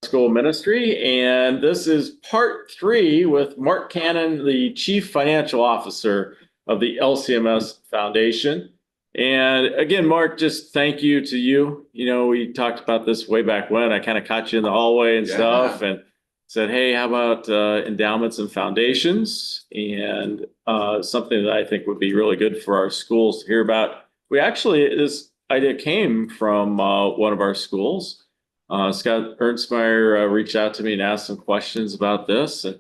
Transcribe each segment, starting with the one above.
School Ministry, and this is part 3 with Mark Cannon, the Chief Financial Officer of the LCMS Foundation. And again, Mark, just thank you to you. You know, we talked about this way back when. I kind of caught you in the hallway and stuff and said, hey, how about endowments and foundations? And something that I think would be really good for our schools to hear about. This idea came from one of our schools. Scott Ernstmeyer reached out to me and asked some questions about this. And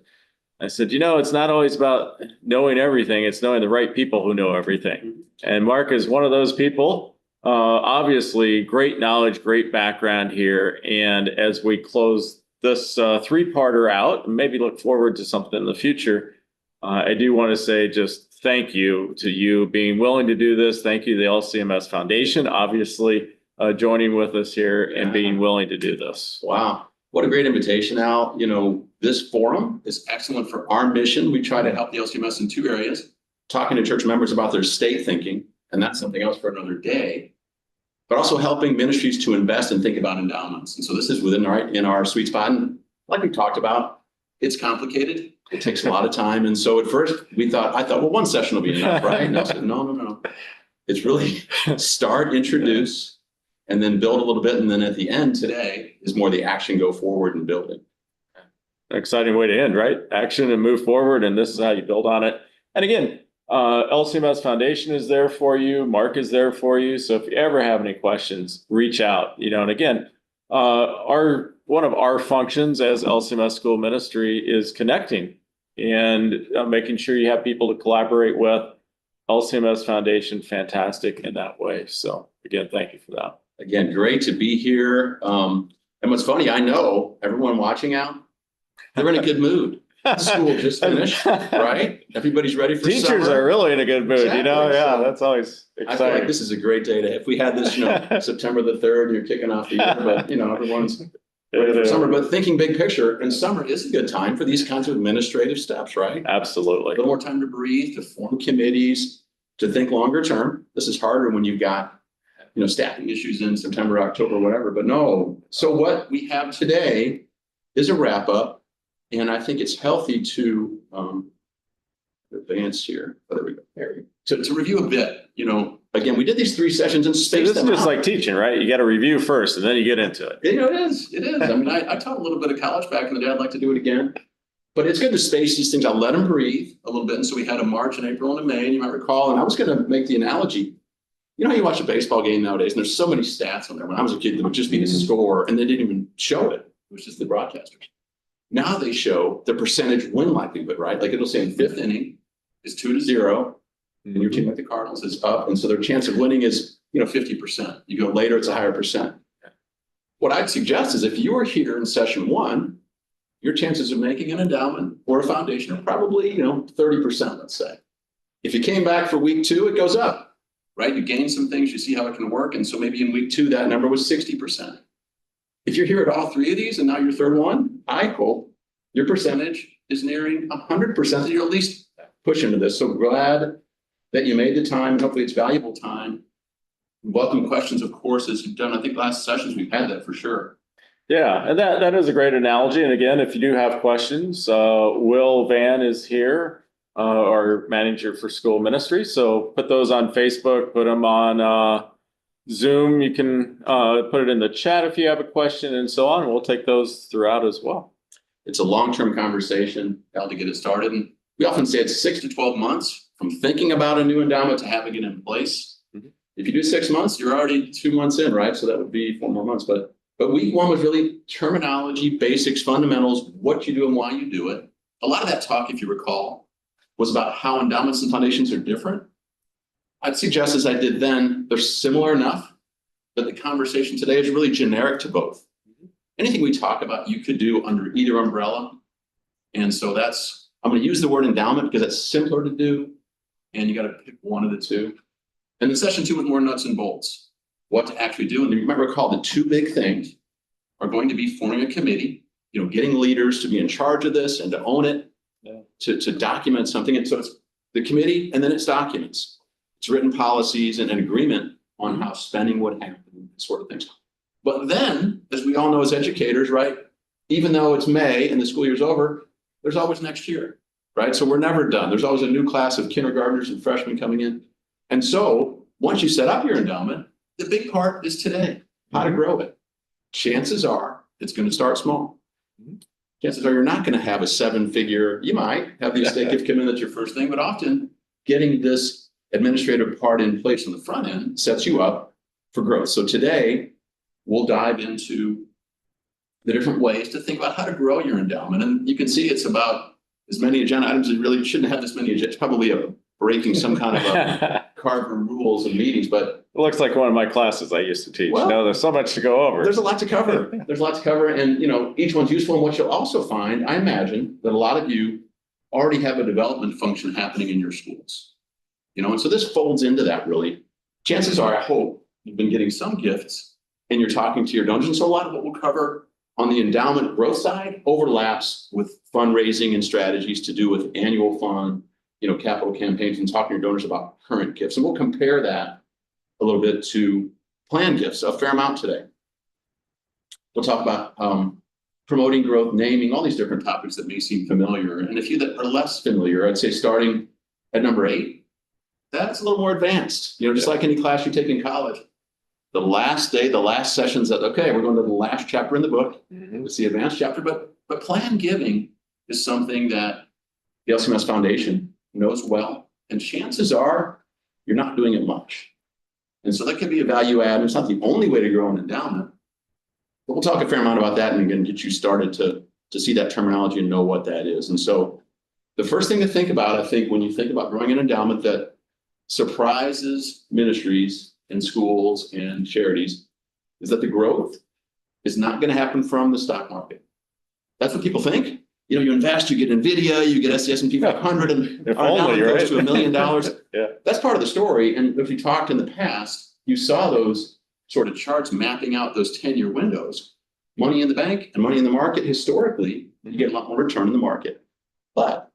I said, you know, it's not always about knowing everything. It's knowing the right people who know everything. And Mark is one of those people. Obviously, great knowledge, great background here. And as we close this three-parter out, and maybe look forward to something in the future, I do want to say just thank you to you being willing to do this. Thank you to the LCMS Foundation, obviously, joining with us here and being willing to do this. Wow. What a great invitation, Al. You know, this forum is excellent for our mission. We try to help the LCMS in 2 areas, talking to church members about their state thinking, and that's something else for another day, but also helping ministries to invest and think about endowments. And so this is within our sweet spot. And like we talked about, it's complicated. It takes a lot of time. And so at first I thought, well, 1 session will be enough, right? And I said, no. It's really start, introduce, and then build a little bit. And then at the end today is more the action, go forward and building. An exciting way to end, right? Action and move forward. And this is how you build on it. And again, LCMS Foundation is there for you. Mark is there for you. So if you ever have any questions, reach out, you know, and again, one of our functions as LCMS School Ministry is connecting and making sure you have people to collaborate with. LCMS Foundation, fantastic in that way. So again, thank you for that. Again, great to be here. And what's funny, I know everyone watching out, they're in a good mood. School just finished, right? Everybody's ready for Teachers summer. are really in a good mood, Exactly. You know? Yeah, So that's always exciting. I feel like this is a great day if we had this, you know, September the 3rd, you're kicking off the year, but you know, everyone's ready for summer. But thinking big picture, and summer is a good time for these kinds of administrative steps, right? Absolutely. A little more time to breathe, to form committees, to think longer term. This is harder when you've got, you know, staffing issues in September, October, whatever, but no. So what we have today is a wrap up, and I think it's healthy to advance here. Oh, there we go. To review a bit, you know, again, we did these 3 sessions and spaced them out. This is just like teaching, right? You got to review first and then you get into it. You know, it is. I mean, I taught a little bit of college back in the day. I'd like to do it again. But it's good to space these things. I'll let them breathe a little bit. And so we had a March and April and a May, and you might recall, and I was going to make the analogy. You know how you watch a baseball game nowadays, and there's so many stats on there. When I was a kid, there would just be the score, and they didn't even show it. It was just the broadcasters. Now they show the percentage win likelihood, right? Like it'll say in 5th inning is 2-0, and your team, like the Cardinals, is up, and so their chance of winning is, you know, 50%. You go later, it's a higher percent. What I'd suggest is if you were here in session 1, your chances of making an endowment or a foundation are probably, you know, 30%, let's say. If you came back for week 2, it goes up. Right? You gain some things, you see how it can work. And so maybe in week 2, that number was 60%. If you're here at all 3 of these and now your 3rd one, your percentage is nearing 100% that you're at least pushing to this. So glad that you made the time. Hopefully it's valuable time. Welcome questions, of course, as you've done. I think last sessions we've had that for sure. Yeah, and that is a great analogy. And again, if you do have questions, Will Van is here. Our manager for school ministry. So put those on Facebook, put them on Zoom. You can put it in the chat if you have a question and so on. We'll take those throughout as well. It's a long-term conversation, Al, to get it started. And we often say it's 6 to 12 months from thinking about a new endowment to having it in place. Mm-hmm. If you do 6 months, you're already 2 months in, right? So that would be 4 more months. But week 1 was really terminology, basics, fundamentals, what you do and why you do it. A lot of that talk, if you recall, was about how endowments and foundations are different. I'd suggest, as I did then, they're similar enough that the conversation today is really generic to both. Anything we talk about, you could do under either umbrella. And so I'm going to use the word endowment because that's simpler to do. And you got to pick one of the 2. And then session 2 with more nuts and bolts, what to actually do. And you might recall the 2 big things are going to be forming a committee, you know, getting leaders to be in charge of this and to own it. To document something. And so it's the committee and then it's documents. It's written policies and an agreement on how spending would happen, sort of things. But then, as we all know as educators, right, even though it's May and the school year's over, there's always next year, right? So we're never done. There's always a new class of kindergartners and freshmen coming in. And so once you set up your endowment, the big part is today, how to grow it. Chances are it's going to start small. Chances are you're not going to have a 7-figure, you might have the estate gift come in, that's your first thing, but often getting this administrative part in place on the front end sets you up for growth. So today we'll dive into the different ways to think about how to grow your endowment. And you can see it's about as many agenda items. It really shouldn't have this many. It's probably breaking some kind of a carver rules of meetings, but It looks like one of my classes I used to teach. Well, No, there's so much to go over. there's a lot to cover. There's a lot to cover. And, each one's useful. And what you'll also find, I imagine that a lot of you already have a development function happening in your schools. And so this folds into that really. Chances are, I hope you've been getting some gifts and you're talking to your donors. And so a lot of what we'll cover on the endowment growth side overlaps with fundraising and strategies to do with annual fund, capital campaigns, and talking to your donors about current gifts. And we'll compare that a little bit to planned gifts, a fair amount today. We'll talk about promoting growth, naming, all these different topics that may seem familiar. And a few that are less familiar, I'd say starting at number 8, that's a little more advanced. Just like any class you take in college. The last day, the last session said, okay, we're going to the last chapter in the book. It's the advanced chapter, but planned giving is something that the LCMS Foundation knows well, and chances are you're not doing it much. And so that could be a value add. It's not the only way to grow an endowment, but we'll talk a fair amount about that and again, get you started to see that terminology and know what that is. And so the first thing to think about, I think, when you think about growing an endowment that surprises ministries and schools and charities, is that the growth is not going to happen from the stock market. That's what people think. You invest, you get NVIDIA, you get S&P 500, and If our endowment only, goes right? to $1 million. Yeah. That's part of the story. And if you talked in the past, you saw those sort of charts mapping out those 10-year windows. Money in the bank and money in the market, historically, you get a lot more return in the market. But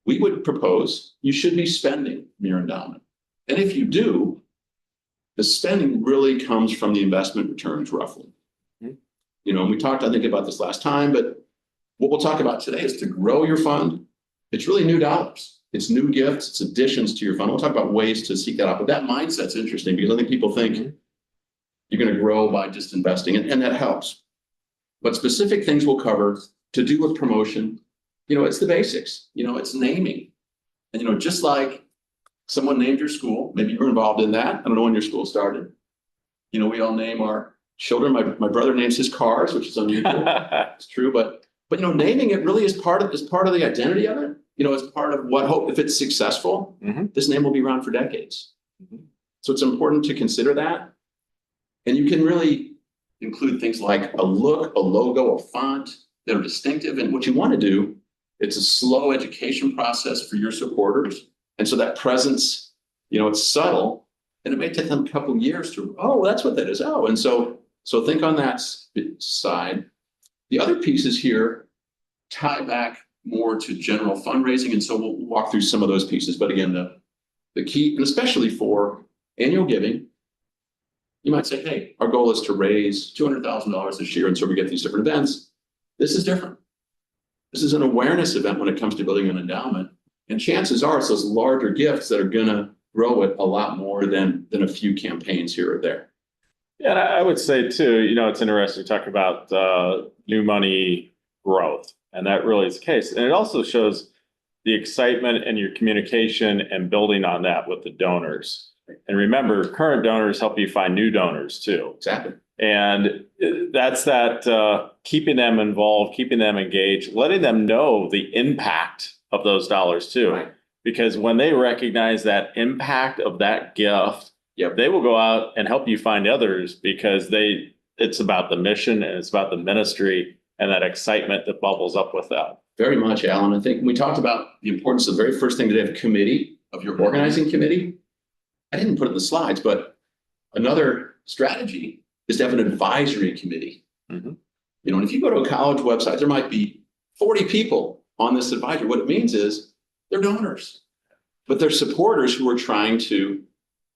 we would propose you should be spending your endowment. And if you do, the spending really comes from the investment returns roughly. And we talked, I think, about this last time, but what we'll talk about today is to grow your fund. It's really new dollars. It's new gifts. It's additions to your fund. We'll talk about ways to seek that out. But that mindset's interesting because I think people think you're going to grow by just investing, and that helps. But specific things we'll cover to do with promotion, it's the basics. It's naming. And, just like someone named your school, maybe you were involved in that. I don't know when your school started. We all name our children. My brother names his cars, which is unusual. It's true, but naming it really is part of the identity of it. As part of what hope, if it's successful, this name will be around for decades. So it's important to consider that. And you can really include things like a look, a logo, a font that are distinctive. And what you want to do, it's a slow education process for your supporters. And so that presence, it's subtle, and it may take them a couple of years to, oh, that's what that is. Oh, and so think on that side. The other pieces here tie back more to general fundraising. And so we'll walk through some of those pieces. But again, the key, and especially for annual giving, you might say, hey, our goal is to raise $200,000 this year. And so we get these different events. This is different. This is an awareness event when it comes to building an endowment. And chances are it's those larger gifts that are going to grow it a lot more than a few campaigns here or there. Yeah, and I would say too, it's interesting to talk about new money growth, and that really is the case. And it also shows the excitement and your communication and building on that with the donors. And remember, current donors help you find new donors too. Exactly. And that's that keeping them involved, keeping them engaged, letting them know the impact of those dollars too. Right. Because when they recognize that impact of that gift, they will go out and help you find others because it's about the mission and it's about the ministry and that excitement that bubbles up with that. Very much, Alan. I think we talked about the importance of the very first thing to have a committee, of your organizing committee. I didn't put it in the slides, but another strategy is to have an advisory committee. And if you go to a college website, there might be 40 people on this advisory. What it means is they're donors, but they're supporters who are trying to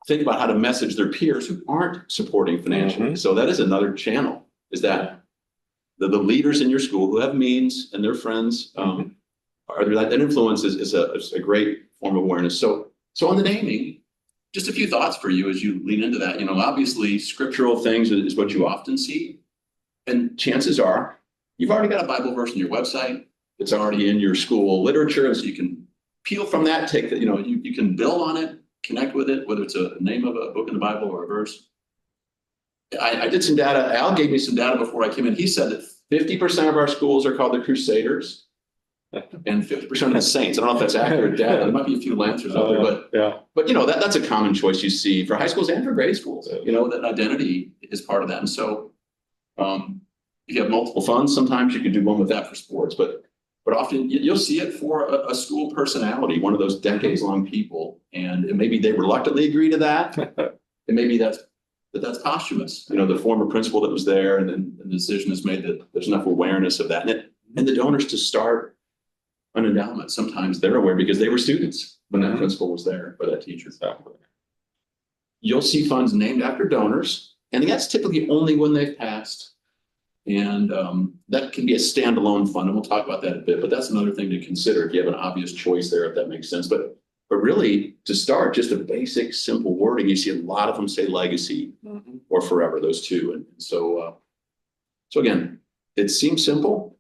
think about how to message their peers who aren't supporting financially. So that is another channel, is that the leaders in your school who have means and their friends, that influence is a great form of awareness. So on the naming, just a few thoughts for you as you lean into that. Obviously scriptural things is what you often see. And chances are you've already got a Bible verse on your website. It's already in your school literature. And so you can peel from that, take that, you can build on it, connect with it, whether it's a name of a book in the Bible or a verse. I did some data. Al gave me some data before I came in. He said that 50% of our schools are called the Crusaders and 50% of the Saints. I don't know if that's accurate data. There might be a few Lancers out there, but that's a common choice you see for high schools and for grade schools. That identity is part of that. And so if you have multiple funds, sometimes you can do one with that for sports, but often you'll see it for a school personality, one of those decades-long people, and maybe they reluctantly agree to that, and maybe that's posthumous. The former principal that was there, and then the decision is made that there's enough awareness of that, and the donors to start an endowment. Sometimes they're aware because they were students when that principal was there, or that teacher. You'll see funds named after donors, and that's typically only when they've passed. And that can be a standalone fund, and we'll talk about that a bit, but that's another thing to consider if you have an obvious choice there, if that makes sense. But really, to start, just a basic, simple wording. You see a lot of them say legacy or forever, those two. And so again, it seems simple,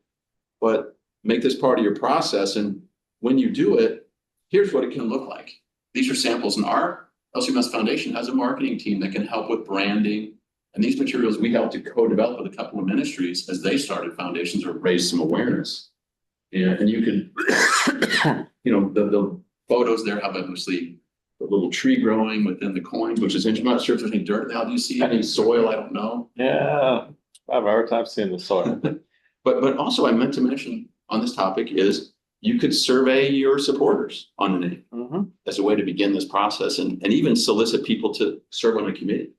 but make this part of your process. And when you do it, here's what it can look like. These are samples, and our LCMS Foundation has a marketing team that can help with branding. And these materials we helped to co-develop with a couple of ministries as they started foundations or raised some awareness. And you can, the photos there have obviously the little tree growing within the coins, which is interesting. I'm not sure if there's any dirt now. Do you see any soil? I don't know. Yeah, I have a hard time seeing the soil. But also I meant to mention on this topic is you could survey your supporters on the name as a way to begin this process and even solicit people to serve on a committee.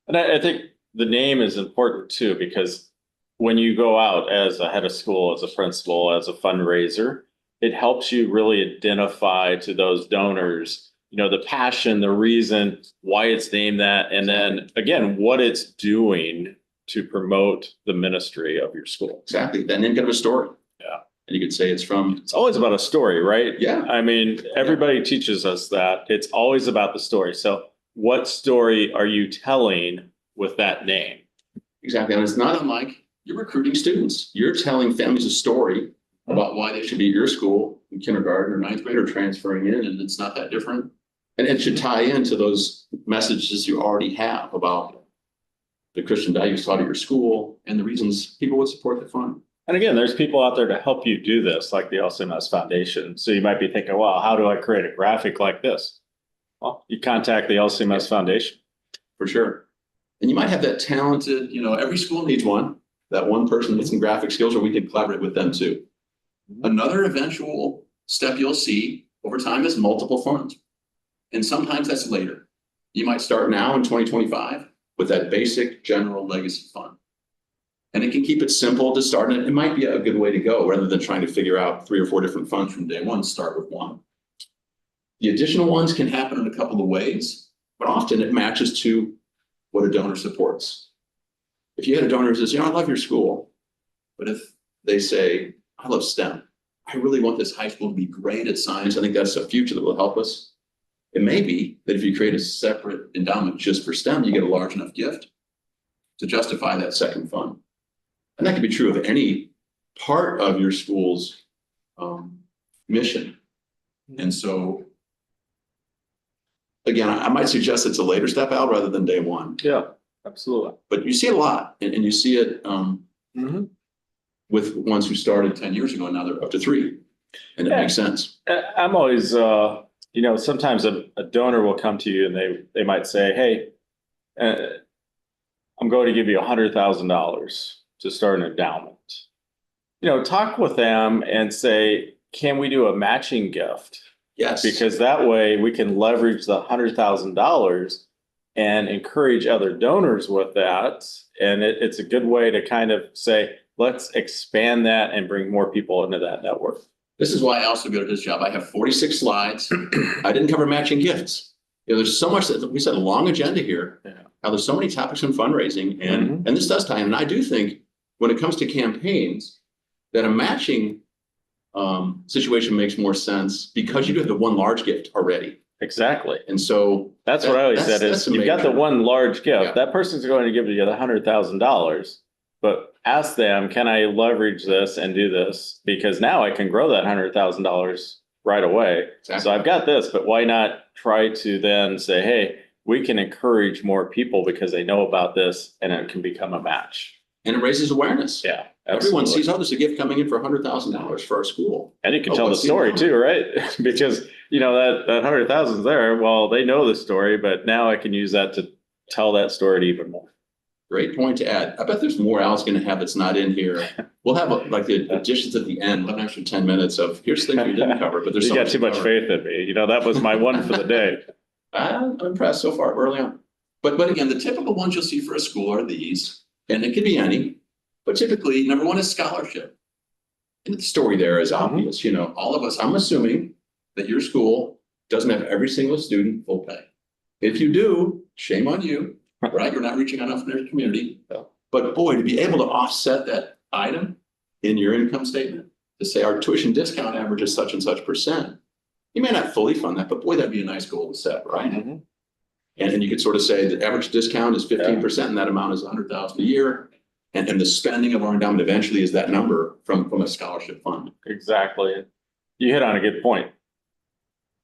And I think the name is important too, because when you go out as a head of school, as a principal, as a fundraiser, it helps you really identify to those donors, the passion, the reason why it's named that, and then again, what it's doing to promote the ministry of your school. Exactly. And then give a story. Yeah. And you could say it's always about a story, right? Yeah. I mean, everybody teaches us that it's always about the story. So what story are you telling with that name? Exactly. And it's not unlike you're recruiting students. You're telling families a story about why they should be at your school in kindergarten or ninth grade or transferring in, and it's not that different. And it should tie into those messages you already have about the Christian values taught at your school and the reasons people would support the fund. And again, there's people out there to help you do this, like the LCMS Foundation. So you might be thinking, well, how do I create a graphic like this? Well, you contact the LCMS Foundation. For sure. And you might have that talented, every school needs one, that one person with some graphic skills, or we can collaborate with them too. Another eventual step you'll see over time is multiple funds. And sometimes that's later. You might start now in 2025 with that basic general legacy fund. And it can keep it simple to start. And it might be a good way to go rather than trying to figure out 3 or 4 different funds from day one, start with one. The additional ones can happen in a couple of ways, but often it matches to what a donor supports. If you had a donor who says, I love your school, but if they say, I love STEM, I really want this high school to be great at science, I think that's a future that will help us. It may be that if you create a separate endowment just for STEM, you get a large enough gift to justify that second fund. And that could be true of any part of your school's mission. And so, again, I might suggest it's a later step out rather than day one. Yeah, absolutely. But you see it a lot, and you see it with ones who started 10 years ago, and now they're up to 3. And it makes sense. I'm always, sometimes a donor will come to you and they might say, hey, I'm going to give you $100,000 to start an endowment. Talk with them and say, can we do a matching gift? Yes. Because that way we can leverage the $100,000 and encourage other donors with that. And it's a good way to kind of say, let's expand that and bring more people into that network. This is why I also go to his job. I have 46 slides. I didn't cover matching gifts. There's so much that we said, a long agenda here. Yeah. Now there's so many topics in fundraising, and this does tie in. And I do think when it comes to campaigns, that a matching situation makes more sense because you do have the one large gift already. Exactly. And so That's what I always said is that's a you've got the major- one large gift. Yeah. That person's going to give you the $100,000, but ask them, can I leverage this and do this? Because now I can grow that $100,000 right away. Exactly. So I've got this, but why not try to then say, hey, we can encourage more people because they know about this and it can become a match. And it raises awareness. Yeah. Everyone Absolutely. sees, oh, there's a gift coming in for $100,000 for our school. And you can Oh, tell the what's the story amount? too, right? Because, you know, that 100,000 is there. Well, they know the story, but now I can use that to tell that story even more. Great point to add. I bet there's more Al's going to have that's not in here. We'll have like the additions at the end. We'll have an extra 10 minutes of here's things we didn't cover, but there's You so got much too to much cover. faith in me. You know, that was my one for the day. I'm impressed so far early on. But again, the typical ones you'll see for a school are these, and it could be any, but typically number one is scholarship. And the story there is obvious. You know, all of us, I'm assuming that your school doesn't have every single student full pay. If you do, shame on you, right? You're not reaching enough in their community. But boy, to be able to offset that item in your income statement, to say our tuition discount average is such and such percent, you may not fully fund that, but boy, that'd be a nice goal to set, right? Mm-hmm. And then you could sort of say the average discount is 15%, and that amount is 100,000 a year. And the spending of our endowment eventually is that number from a scholarship fund. Exactly. You hit on a good point.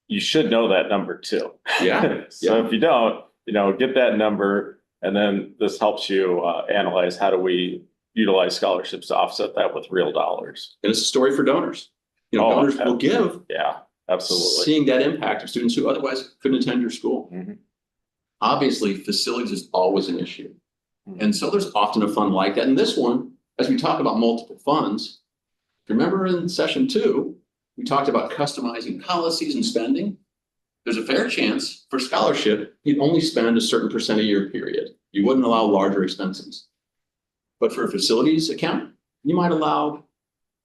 You should know that number too. Yeah. So if you don't, you know, get that number, and then this helps you analyze how do we utilize scholarships to offset that with real dollars. And it's a story for donors. You know, Oh, donors will give, Yeah, absolutely. seeing that impact of students who otherwise couldn't attend your school. Mhm. Obviously, facilities is always an issue. Mhm. And so there's often a fund like that. And this one, as we talk about multiple funds, remember in session 2, we talked about customizing policies and spending. There's a fair chance for scholarship, you'd only spend a certain percent a year period. You wouldn't allow larger expenses. But for a facilities account, you might allow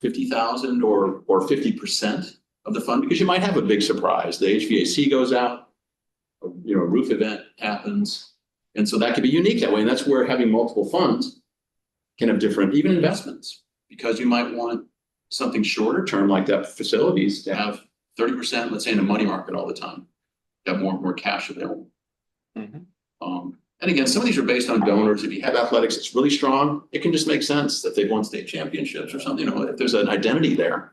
50,000 or 50% of the fund, because you might have a big surprise. The HVAC goes out, you know, a roof event happens. And so that could be unique that way. And that's where having multiple funds can have different, even investments, because you might want something shorter term like that facilities to have 30%, let's say, in a money market all the time, have more cash available. Mhm. And again, some of these are based on donors. If you have athletics that's really strong, it can just make sense that they've won state championships or something. You know, if there's an identity there,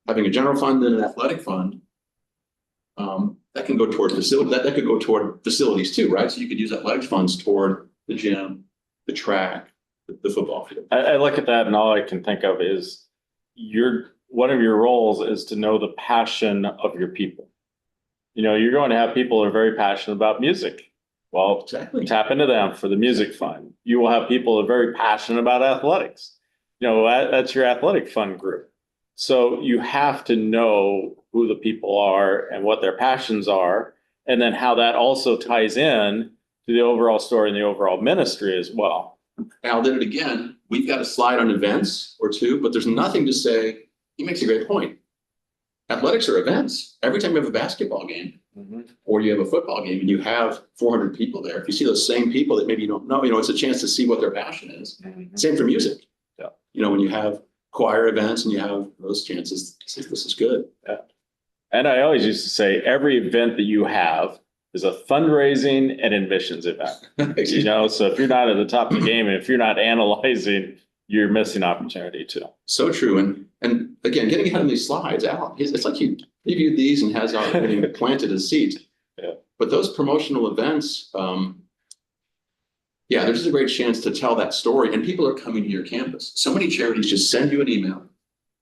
having a general fund and an athletic fund, that can go toward facility. That could go toward facilities too, right? So you could use athletics funds toward the gym, the track, the football field. I look at that and all I can think of is one of your roles is to know the passion of your people. You know, you're going to have people who are very passionate about music. Well, Exactly. tap into them for the music fund. You will have people who are very passionate about athletics. You know, that's your athletic fund group. So you have to know who the people are and what their passions are, and then how that also ties in to the overall story and the overall ministry as well. Al did it again. We've got a slide on events or two, but there's nothing to say. He makes a great point. Athletics are events. Every time you have a basketball game or you have a football game and you have 400 people there, if you see those same people that maybe you don't know, you know, it's a chance to see what their passion is. Same for music. Yeah. You know, when you have choir events and you have those chances, this is good. Yeah. And I always used to say every event that you have is a fundraising and admissions event. You know, so if you're not at the top of the game and if you're not analyzing, you're missing opportunity too. So true. And again, getting ahead of these slides, Al, it's like he previewed these and has already planted a seed. Yeah. But those promotional events, yeah, there's a great chance to tell that story, and people are coming to your campus. So many charities just send you an email,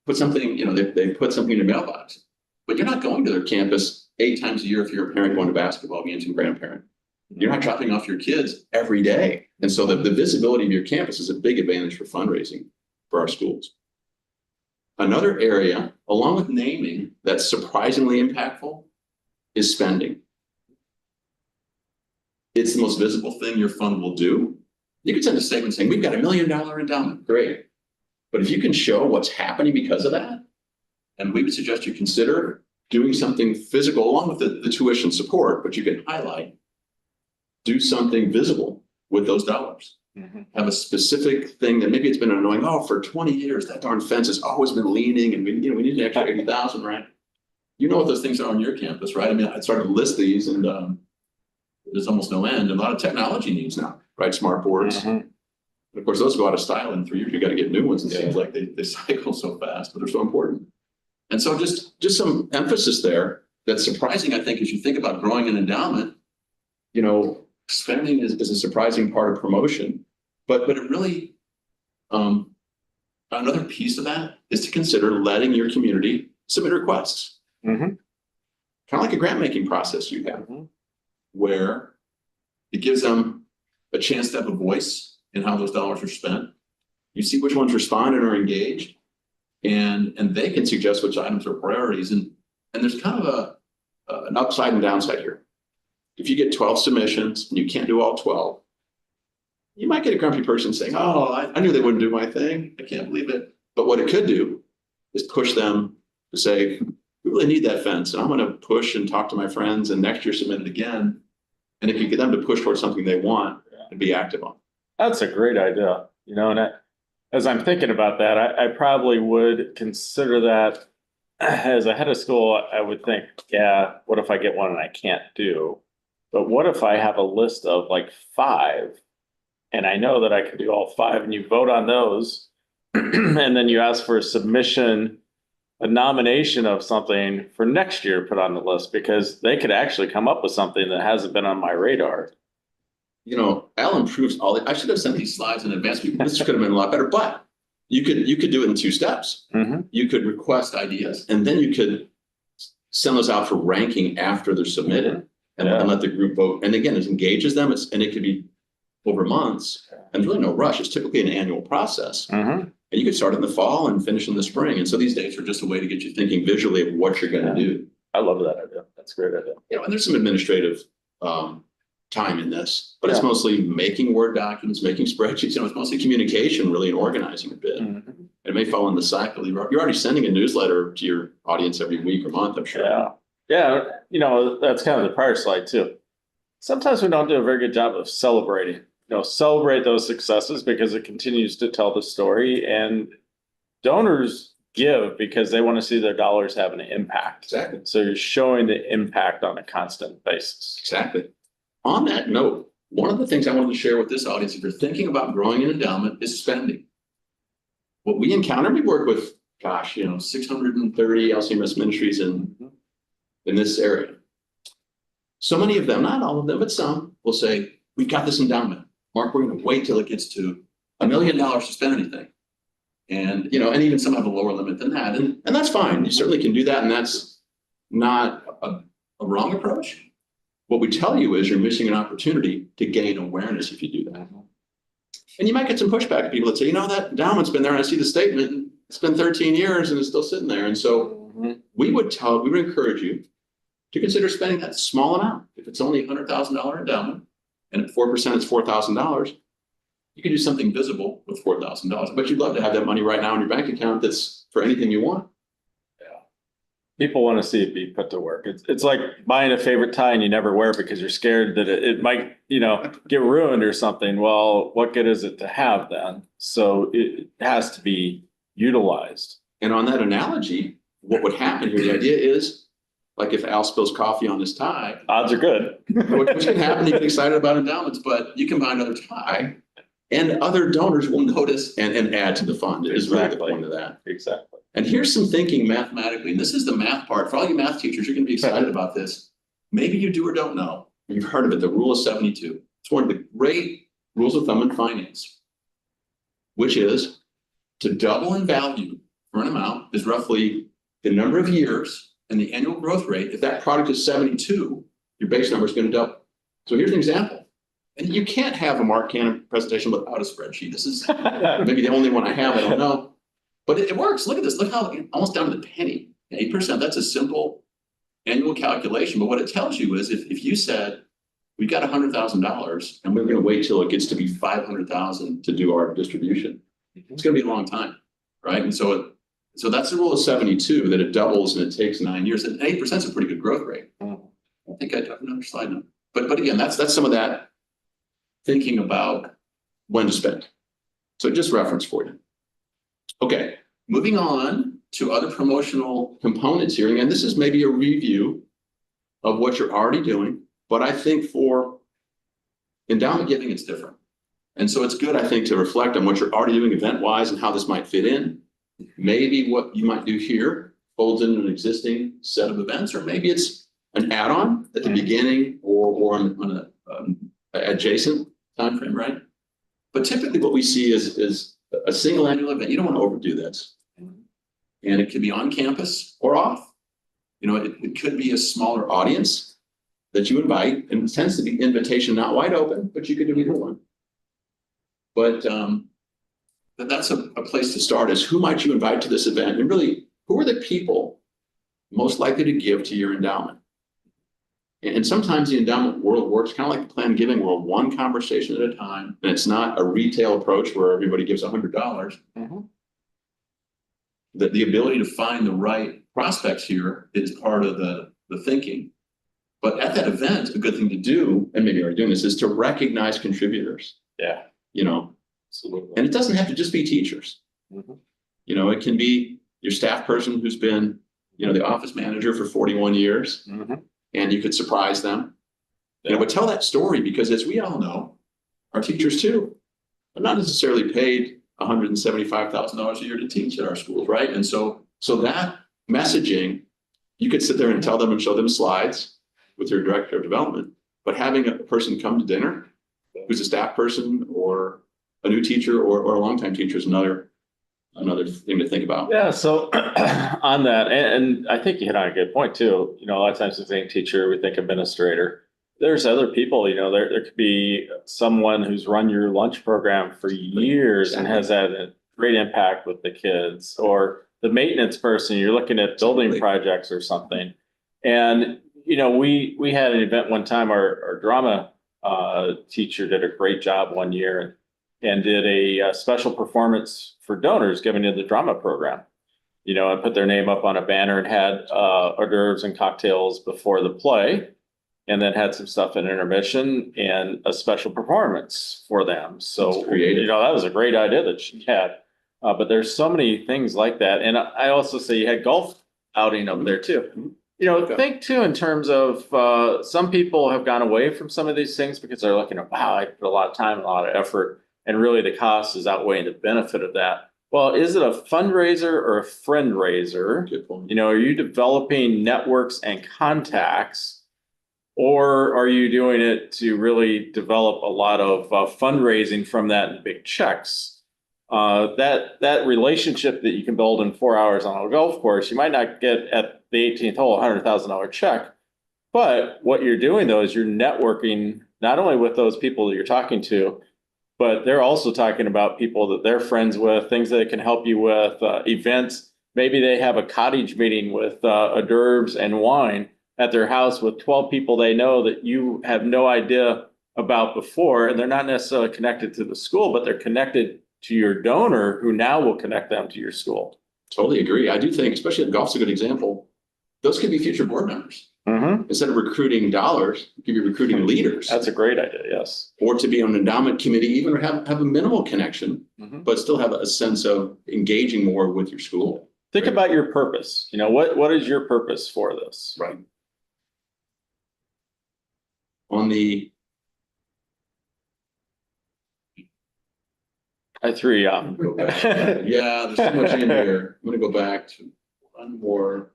put something, you know, they put something in your mailbox, but you're not going to their campus 8 times a year if you're a parent going to basketball games and grandparent. You're not dropping off your kids every day. And so the visibility of your campus is a big advantage for fundraising for our schools. Another area, along with naming, that's surprisingly impactful is spending. It's the most visible thing your fund will do. You can send a statement saying, we've got $1 million endowment. Great. But if you can show what's happening because of that, and we would suggest you consider doing something physical along with the tuition support, but you can highlight, do something visible with those dollars. have a specific thing that maybe it's been annoying. Oh, for 20 years, that darn fence has always been leaning and we need an extra 80,000, right? You know what those things are on your campus, right? I mean, I started to list these and there's almost no end. A lot of technology needs now, right? Smart boards. And of course, those go out of style in 3 years. You got to get new ones. It seems like they cycle so fast, but they're so important. And so just some emphasis there that's surprising, I think, as you think about growing an endowment, spending is a surprising part of promotion. But it really, another piece of that is to consider letting your community submit requests. Kind of like a grant making process you have, where it gives them a chance to have a voice in how those dollars are spent. You see which ones respond and are engaged, and they can suggest which items are priorities. And there's kind of an upside and downside here. If you get 12 submissions and you can't do all 12, you might get a grumpy person saying, oh, I knew they wouldn't do my thing. I can't believe it. But what it could do is push them to say, we really need that fence. And I'm going to push and talk to my friends and next year submit it again. And it could get them to push towards something they want and be active on. That's a great idea. And as I'm thinking about that, I probably would consider that as a head of school. I would think, yeah, what if I get one and I can't do? But what if I have a list of like 5 and I know that I can do all 5 and you vote on those and then you ask for a submission, a nomination of something for next year put on the list, because they could actually come up with something that hasn't been on my radar. Al improves I should have sent these slides in advance. This could have been a lot better, but you could do it in 2 steps. You could request ideas and then you could send those out for ranking after they're submitted and let the group vote. And again, it engages them and it could be over months and there's really no rush. It's typically an annual process. And you could start in the fall and finish in the spring. And so these days are just a way to get you thinking visually of what you're going to do. I love that idea. That's a great idea. And there's some administrative time in this, but it's mostly making Word documents, making spreadsheets. It's mostly communication, really, and organizing a bit. It may fall in the cycle. You're already sending a newsletter to your audience every week or month, I'm sure. Yeah. That's kind of the prior slide too. Sometimes we don't do a very good job of celebrating. Celebrate those successes because it continues to tell the story, and donors give because they want to see their dollars have an impact. Exactly. So you're showing the impact on a constant basis. Exactly. On that note, one of the things I wanted to share with this audience, if you're thinking about growing an endowment, is spending. What we encounter, we work with, 630 LCMS ministries in this area. So many of them, not all of them, but some will say, we've got this endowment. Mark, we're going to wait till it gets to $1 million to spend anything. And, and even some have a lower limit than that. And that's fine. You certainly can do that. And that's not a wrong approach. What we tell you is you're missing an opportunity to gain awareness if you do that. And you might get some pushback. People that say, that endowment's been there and I see the statement and it's been 13 years and it's still sitting there. And so we would encourage you to consider spending that small amount. If it's only $100,000 endowment and at 4% it's $4,000, you can do something visible with $4,000, but you'd love to have that money right now in your bank account that's for anything you want. People want to see it be put to work. It's like buying a favorite tie and you never wear it because you're scared that it might, get ruined or something. Well, what good is it to have then? So it has to be utilized. And on that analogy, what would happen here, the idea is, like if Al spills coffee on his tie. Odds are good. Which can happen, you get excited about endowments, but you can buy another tie and other donors will notice and add to the fund. It is really the point of that. Exactly. And here's some thinking mathematically, and this is the math part. For all you math teachers, you're going to be excited about this. Maybe you do or don't know. You've heard of it, the rule of 72. It's one of the great rules of thumb in finance, which is to double in value for an amount is roughly the number of years and the annual growth rate. If that product is 72, your base number is going to double. So here's an example. And you can't have a Mark Cannon presentation without a spreadsheet. This is maybe the only one I have, I don't know. But it works. Look at this. Look how almost down to the penny. 8%, that's a simple annual calculation. But what it tells you is if you said, we've got $100,000 and we're going to wait till it gets to be 500,000 to do our distribution, it's going to be a long time, right? And so that's the rule of 72, that it doubles and it takes 9 years. And 8% is a pretty good growth rate. I think I have another slide now. But again, that's some of that thinking about when to spend. So just reference for you. Okay, moving on to other promotional components here. Again, this is maybe a review of what you're already doing, but I think for endowment giving, it's different. And so it's good, I think, to reflect on what you're already doing event-wise and how this might fit in. Maybe what you might do here folds into an existing set of events, or maybe it's an add-on at the beginning or on an adjacent time frame, right? But typically what we see is a single annual event. You don't want to overdo this. And it could be on campus or off. You know, it could be a smaller audience that you invite, and it tends to be invitation, not wide open, but you could do either one. But that's a place to start, is who might you invite to this event? And really, who are the people most likely to give to your endowment? And sometimes the endowment world works kind of like the planned giving world, one conversation at a time. And it's not a retail approach where everybody gives $100. Mm-hmm. The ability to find the right prospects here is part of the thinking. But at that event, a good thing to do, and maybe you're already doing this, is to recognize contributors. Yeah. You know, Absolutely. and it doesn't have to just be teachers. Mm-hmm. You know, it can be your staff person who's been, you know, the office manager for 41 years, Mm-hmm. and you could surprise them. Yeah. And it would tell that story because, as we all know, our teachers too are not necessarily paid $175,000 a year to teach at our schools, right? And so that messaging, you could sit there and tell them and show them slides with your director of development, but having a person come to dinner who's a staff person or a new teacher or a longtime teacher is another thing to think about. Yeah, so on that, and I think you hit on a good point too. You know, a lot of times we think teacher, we think administrator. There's other people, you know, there could be someone who's run your lunch program for years and has had a great impact with the kids, or the maintenance person, you're looking at building projects or something. And, you know, we had an event one time, our drama teacher did a great job one year and did a special performance for donors given to the drama program. You know, and put their name up on a banner and had hors d'oeuvres and cocktails before the play, and then had some stuff in intermission and a special performance for them. So, you know, that was a great idea that she had. But there's so many things like that. And I also say you had golf outing up there too. You know, think too in terms of some people have gone away from some of these things because they're looking at, wow, I put a lot of time and a lot of effort, and really the cost is outweighing the benefit of that. Well, is it a fundraiser or a friend raiser? Good point. You know, are you developing networks and contacts, or are you doing it to really develop a lot of fundraising from that and big checks? That relationship that you can build in 4 hours on a golf course, you might not get at the 18th hole $100,000 check. But what you're doing though is you're networking not only with those people that you're talking to, but they're also talking about people that they're friends with, things that can help you with, events. Maybe they have a cottage meeting with hors d'oeuvres and wine at their house with 12 people they know that you have no idea about before, and they're not necessarily connected to the school, but they're connected to your donor who now will connect them to your school. Totally agree. I do think, especially golf's a good example, those could be future board members. Mm-hmm. Instead of recruiting dollars, you could be recruiting leaders. That's a great idea, yes. Or to be on an endowment committee, even have a minimal connection, but still have a sense of engaging more with your school. Think about your purpose. You know, what is your purpose for this? Right. On the I threw you off. yeah, there's so much in here. I'm gonna go back to one more.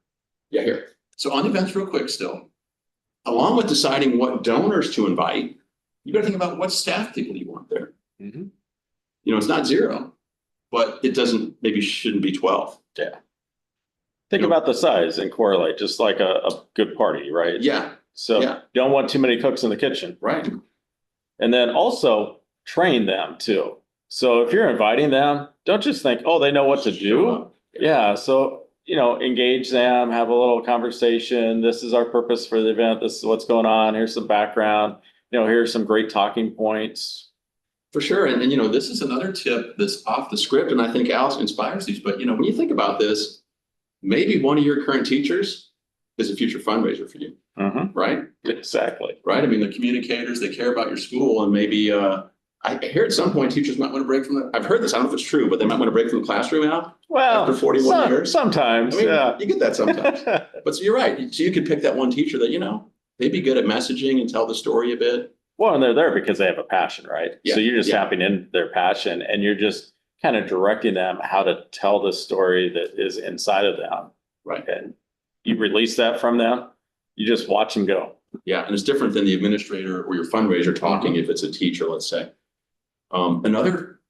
Yeah, here. So on events real quick still, along with deciding what donors to invite, you gotta think about what staff people you want there. Mm-hmm. You know, it's not 0, but it maybe shouldn't be 12. Yeah. Think about the size and correlate, just like a good party, right? Yeah. So you don't want too many cooks in the kitchen. Right. And then also train them too. So if you're inviting them, don't just think, oh, they know what to do. Yeah. So, you know, engage them, have a little conversation. This is our purpose for the event. This is what's going on. Here's some background. You know, here's some great talking points. For sure. And you know, this is another tip that's off the script, and I think Alice inspires these. But, you know, when you think about this, maybe one of your current teachers is a future fundraiser for you. Mm-hmm. Right? Exactly. Right. I mean, they're communicators, they care about your school, and maybe I hear at some point teachers might want to break from I've heard this, I don't know if it's true, but they might want to break from the classroom out Well, after 41 years. sometimes, I mean, yeah. you get that sometimes. But so you're right. So you could pick that one teacher that, they'd be good at messaging and tell the story a bit. Well, and they're there because they have a passion, right? Yeah, So you're just yeah. tapping into their passion and you're just kind of directing them how to tell the story that is inside of them. Right. And you release that from them, you just watch them go. Yeah. And it's different than the administrator or your fundraiser talking if it's a teacher, let's say. Another,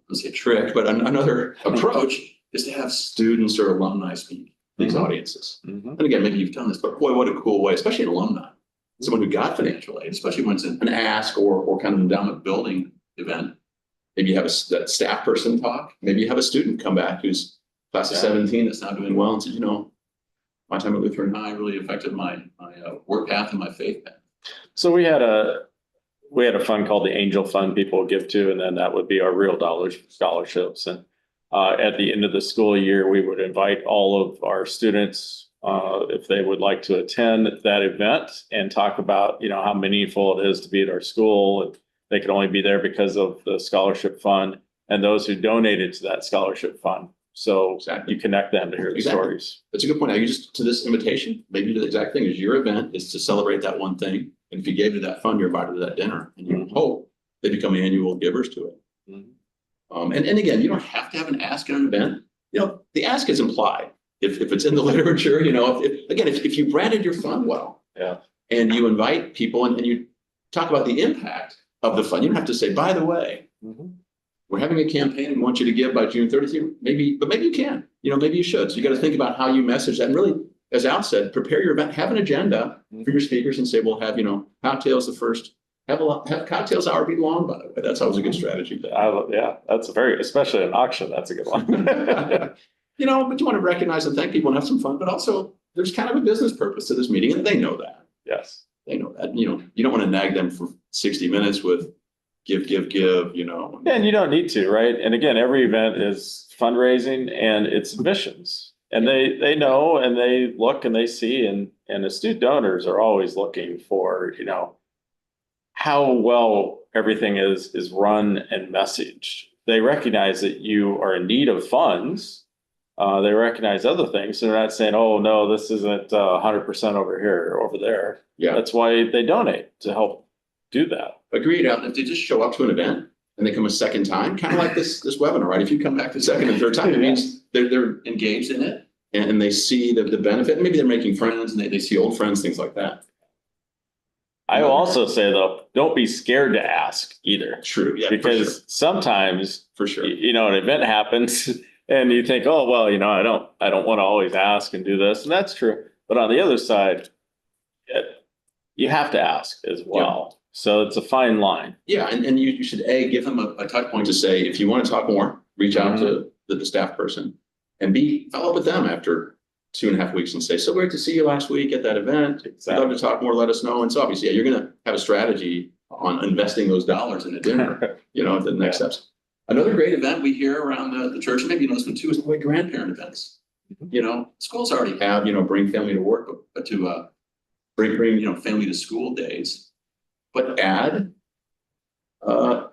let's say trick, but another approach is to have students or alumni speak to these audiences. And again, maybe you've done this, but boy, what a cool way, especially an alumni, someone who got financial aid, especially when it's an ask or kind of an endowment building event. Maybe you have that staff person talk. Maybe you have a student come back who's class of 17 that's now doing well and says, my time at Lutheran High really affected my work path and my faith path. So we had a fund called the Angel Fund people give to, and then that would be our real dollars scholarships. And at the end of the school year, we would invite all of our students, if they would like to attend that event and talk about, how meaningful it is to be at our school. And they could only be there because of the scholarship fund and those who donated to that scholarship fund. So Exactly. You connect them to hear the stories. That's a good point. Now you just to this invitation, maybe the exact thing is your event is to celebrate that one thing. And if you gave to that fund, you're invited to that dinner, and you hope they become annual givers to it. And again, you don't have to have an ask at an event. The ask is implied. If it's in the literature, if you branded your fund well, and you invite people and you talk about the impact of the fund, you don't have to say, by the way, we're having a campaign and we want you to give by June 30th. Maybe you can, maybe you should. So you got to think about how you message that. And really, as Al said, prepare your event, have an agenda for your speakers and say, we'll have, cocktails the first, have cocktails hour be long, by the way. That's always a good strategy. That's especially an auction. That's a good one. But you want to recognize and thank people and have some fun, but also there's kind of a business purpose to this meeting and they know that. Yes. They know that, you don't want to nag them for 60 minutes with give, And you don't need to, right? And again, every event is fundraising and it's missions. And they know and they look and they see and astute donors are always looking for, how well everything is run and messaged. They recognize that you are in need of funds. They recognize other things. So they're not saying, oh, no, this isn't 100% over here or over there. Yeah. That's why they donate to help do that. Agreed. If they just show up to an event and they come a second time, kind of like this webinar, right? If you come back the second and third time, it means they're engaged in it and they see the benefit. Maybe they're making friends and they see old friends, things like that. I will also say, though, don't be scared to ask either. True. Yeah. Because sometimes, for sure, an event happens and you think, oh, well, I don't want to always ask and do this. And that's true. But on the other side, you have to ask as well. Yeah. So it's a fine line. Yeah. And you should, give them a touch point to say, if you want to talk more, reach out to the staff person, and follow up with them after 2.5 weeks and say, so great to see you last week at that event. Exactly. I'd love to talk more, let us know. And so obviously, you're going to have a strategy on investing those dollars in a dinner, the next steps. Another great event we hear around the church, and maybe this one too, is the way grandparent events. Schools already have, bring family to work, but to bring family to school days, but add an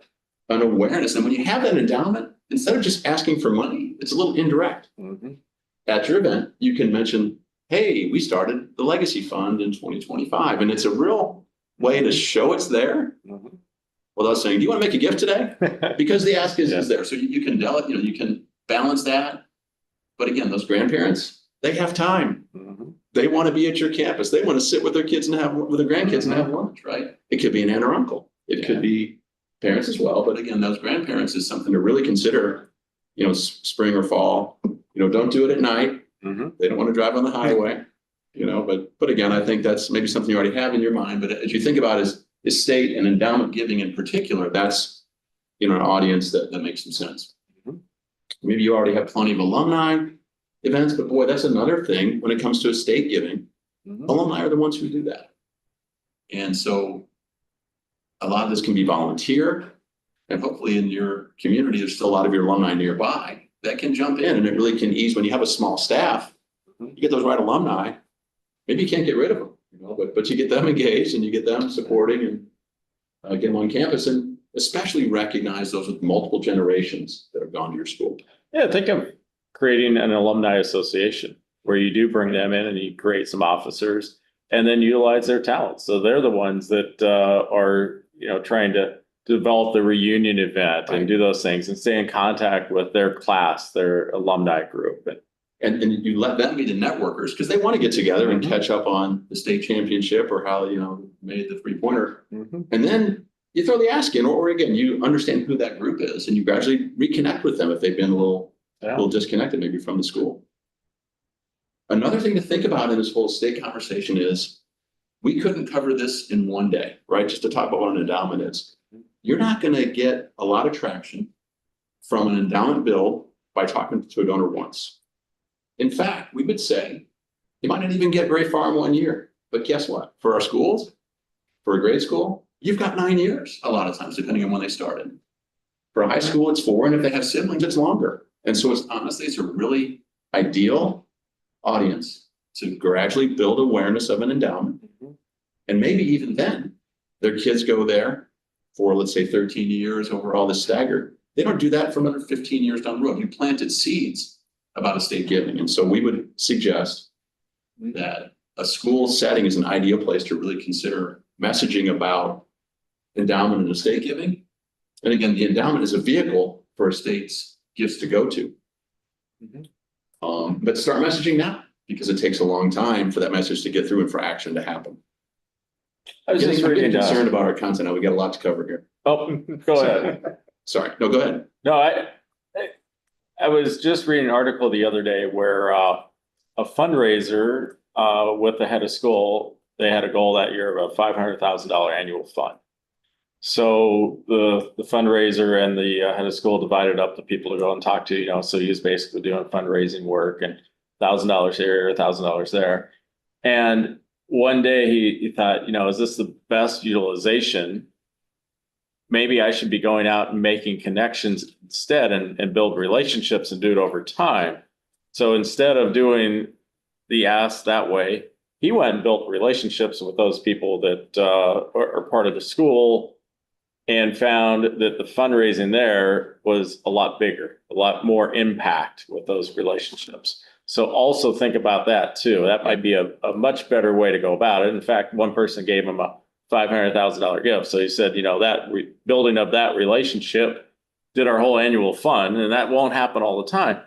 awareness. And when you have that endowment, instead of just asking for money, it's a little indirect. At your event, you can mention, hey, we started the Legacy Fund in 2025. And it's a real way to show it's there without saying, do you want to make a gift today? Because the ask is there. So you can you can balance that. But again, those grandparents, they have time. They want to be at your campus. They want to sit with their kids and with their grandkids and have lunch, right? It could be an aunt or uncle. It could be parents as well. But again, those grandparents is something to really consider, spring or fall. Don't do it at night. They don't want to drive on the highway, but again, I think that's maybe something you already have in your mind. But as you think about is estate and endowment giving in particular, that's, an audience that makes some sense. Maybe you already have plenty of alumni events, but boy, that's another thing when it comes to estate giving. Alumni are the ones who do that. And so a lot of this can be volunteer, and hopefully in your community, there's still a lot of your alumni nearby that can jump in, and it really can ease when you have a small staff. You get those right alumni, maybe you can't get rid of them. but you get them engaged and you get them supporting and get them on campus, and especially recognize those with multiple generations that have gone to your school. Yeah, think of creating an alumni association where you do bring them in and you create some officers and then utilize their talents. So they're the ones that are, trying to develop the reunion event and do those things and stay in contact with their class, their alumni group. And you let them be the networkers because they want to get together and catch up on the state championship or how, made the 3-pointer. And then you throw the ask in, or again, you understand who that group is and you gradually reconnect with them if they've been a little disconnected maybe from the school. Another thing to think about in this whole state conversation is we couldn't cover this in one day, right? Just to talk about what an endowment is. You're not going to get a lot of traction from an endowment bill by talking to a donor once. In fact, we would say you might not even get very far in 1 year. But guess what? For our schools, for a grade school, you've got 9 years a lot of times, depending on when they started. For a high school, it's 4. And if they have siblings, it's longer. And so it's a really ideal audience to gradually build awareness of an endowment. And maybe even then, their kids go there for, let's say, 13 years over all this staggered. They don't do that for another 15 years down the road. You planted seeds about estate giving. And so we would suggest that a school setting is an ideal place to really consider messaging about endowment and estate giving. And again, the endowment is a vehicle for estate's gifts to go to. But start messaging now because it takes a long time for that message to get through and for action to happen. I was just really concerned about our content. Now we got a lot to cover here. Oh, go ahead. Sorry. No, go ahead. No, I was just reading an article the other day where a fundraiser with the head of school, they had a goal that year of a $500,000 annual fund. So the fundraiser and the head of school divided up the people to go and talk to, so he was basically doing fundraising work and $1,000 here, $1,000 there. And one day he thought, is this the best utilization? Maybe I should be going out and making connections instead and build relationships and do it over time. So instead of doing the ask that way, he went and built relationships with those people that are part of the school and found that the fundraising there was a lot bigger, a lot more impact with those relationships. So also think about that too. That might be a much better way to go about it. In fact, one person gave him a $500,000 gift. So he said, building of that relationship did our whole annual fund, and that won't happen all the time,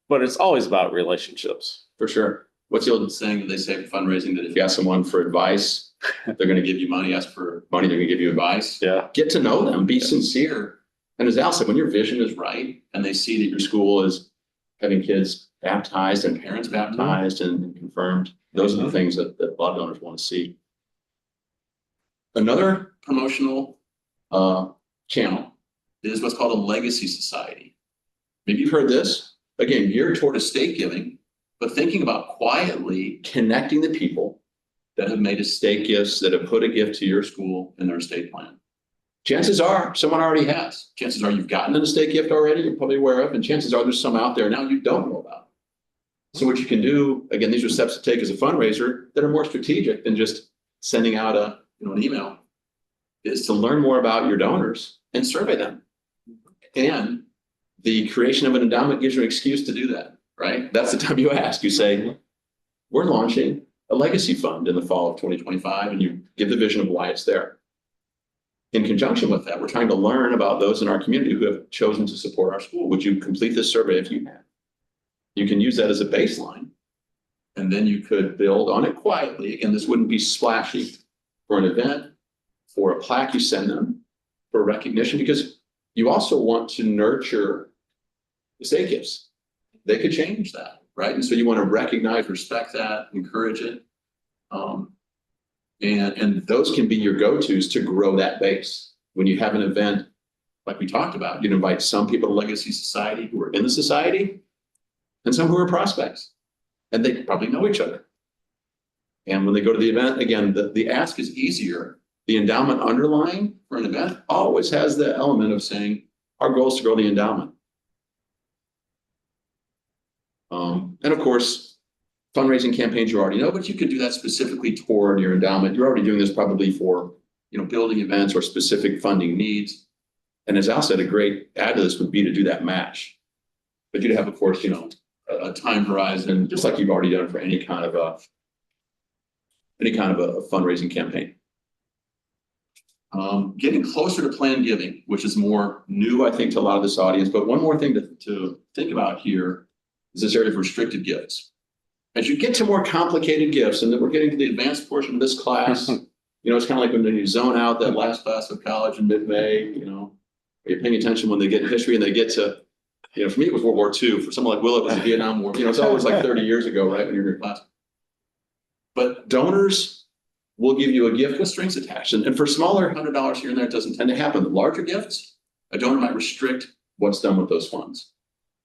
but it's always about relationships. For sure. What's the old saying that they say for fundraising, that if you ask someone for advice, they're going to give you money. Ask for money, they're going to give you advice. Yeah. Get to know them, be sincere. And as Al said, when your vision is right and they see that your school is having kids baptized and parents baptized and confirmed, those are the things that a lot of donors want to see. Another promotional channel is what's called a legacy society. Maybe you've heard this, again, geared toward estate giving, but thinking about quietly connecting the people that have made estate gifts, that have put a gift to your school in their estate plan. Chances are someone already has. Chances are you've gotten an estate gift already, you're probably aware of, and chances are there's some out there now you don't know about. So what you can do, again, these are steps to take as a fundraiser that are more strategic than just sending out an email, is to learn more about your donors and survey them. And the creation of an endowment gives you an excuse to do that, right? That's the time you ask. You say, we're launching a legacy fund in the fall of 2025, and you give the vision of why it's there. In conjunction with that, we're trying to learn about those in our community who have chosen to support our school. Would you complete this survey if you have? You can use that as a baseline, and then you could build on it quietly. Again, this wouldn't be splashy for an event, for a plaque you send them, for recognition, because you also want to nurture estate gifts. They could change that, right? And so you want to recognize, respect that, encourage it. And those can be your go-tos to grow that base. When you have an event like we talked about, you'd invite some people to Legacy Society who are in the society and some who are prospects. And they probably know each other. And when they go to the event, again, the ask is easier. The endowment underlying for an event always has the element of saying, our goal is to grow the endowment. And of course, fundraising campaigns you already know, but you could do that specifically toward your endowment. You're already doing this probably for, building events or specific funding needs. And as Al said, a great add to this would be to do that match. But you'd have, of course, a time horizon, just like you've already done for any kind of a fundraising campaign. Getting closer to planned giving, which is more new, I think, to a lot of this audience. But one more thing to think about here is this area of restricted gifts. As you get to more complicated gifts, and then we're getting to the advanced portion of this class, it's kind of like when you zone out that last class of college in mid-May, you're paying attention when they get in history and they get to, for me, it was World War II. For someone like Will, it was the Vietnam War. It's always like 30 years ago, right, when you're in your class. But donors will give you a gift with strings attached. And for smaller $100 here and there, it doesn't tend to happen. The larger gifts, a donor might restrict what's done with those funds.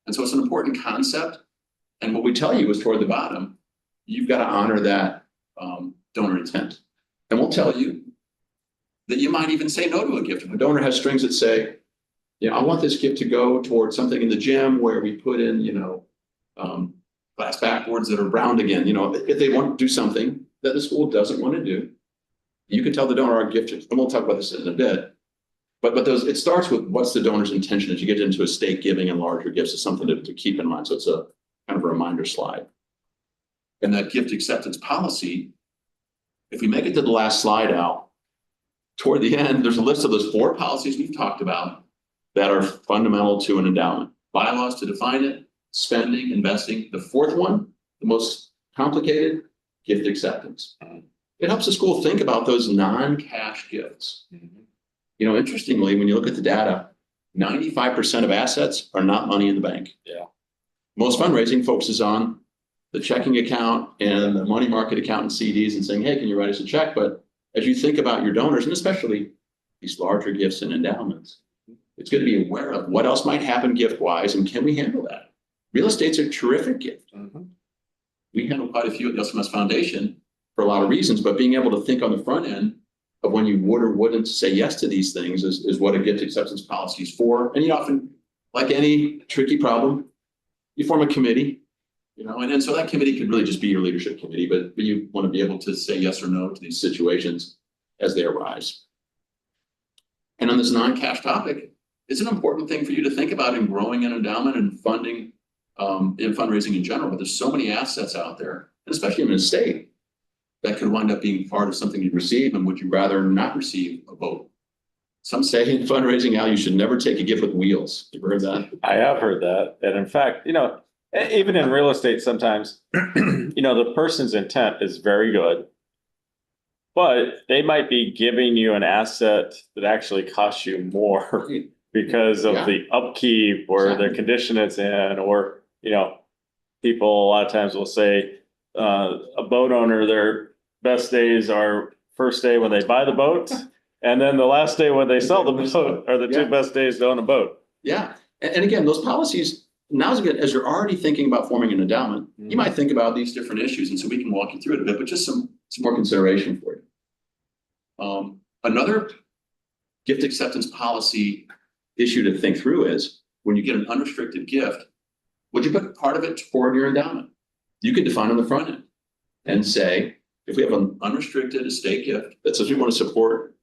And so it's an important concept. And what we tell you is toward the bottom, you've got to honor that donor intent. And we'll tell you that you might even say no to a gift. If a donor has strings that say, I want this gift to go towards something in the gym where we put in, glass backboards that are browned again. If they want to do something that the school doesn't want to do, you can tell the donor our gift, and we'll talk about this in a bit. But it starts with what's the donor's intention. As you get into estate giving and larger gifts, it's something to keep in mind. So it's a kind of a reminder slide. And that gift acceptance policy, if we make it to the last slide, Al, toward the end, there's a list of those 4 policies we've talked about that are fundamental to an endowment. Bylaws to define it, spending, investing. The 4th one, the most complicated, gift acceptance. It helps the school think about those non-cash gifts. Interestingly, when you look at the data, 95% of assets are not money in the bank. Yeah. Most fundraising focuses on the checking account and the money market account and CDs and saying, hey, can you write us a check? But as you think about your donors, and especially these larger gifts and endowments, it's good to be aware of what else might happen gift-wise, and can we handle that? Real estate's a terrific gift. We handle quite a few at the LCMS Foundation for a lot of reasons, but being able to think on the front end of when you would or wouldn't say yes to these things is what a gift acceptance policy is for. And you often, like any tricky problem, you form a committee, and so that committee could really just be your leadership committee, but you want to be able to say yes or no to these situations as they arise. And on this non-cash topic, it's an important thing for you to think about in growing an endowment and funding in fundraising in general, but there's so many assets out there, and especially in an estate, that could wind up being part of something you receive, and would you rather not receive a vote? Some say in fundraising, Al, you should never take a gift with wheels. You've heard that? I have heard that. And in fact, even in real estate, sometimes, the person's intent is very good, but they might be giving you an asset that actually costs you more because of the upkeep or the condition it's in, or, people a lot of times will say, a boat owner, their best days are first day when they buy the boat, and then the last day when they sell the boat are the 2 best days to own a boat. Yeah. And again, those policies, now's again, as you're already thinking about forming an endowment, you might think about these different issues. And so we can walk you through it a bit, but just some more consideration for you. Another gift acceptance policy issue to think through is when you get an unrestricted gift, would you put part of it toward your endowment? You could define on the front end and say, if we have an unrestricted estate gift that says we want to support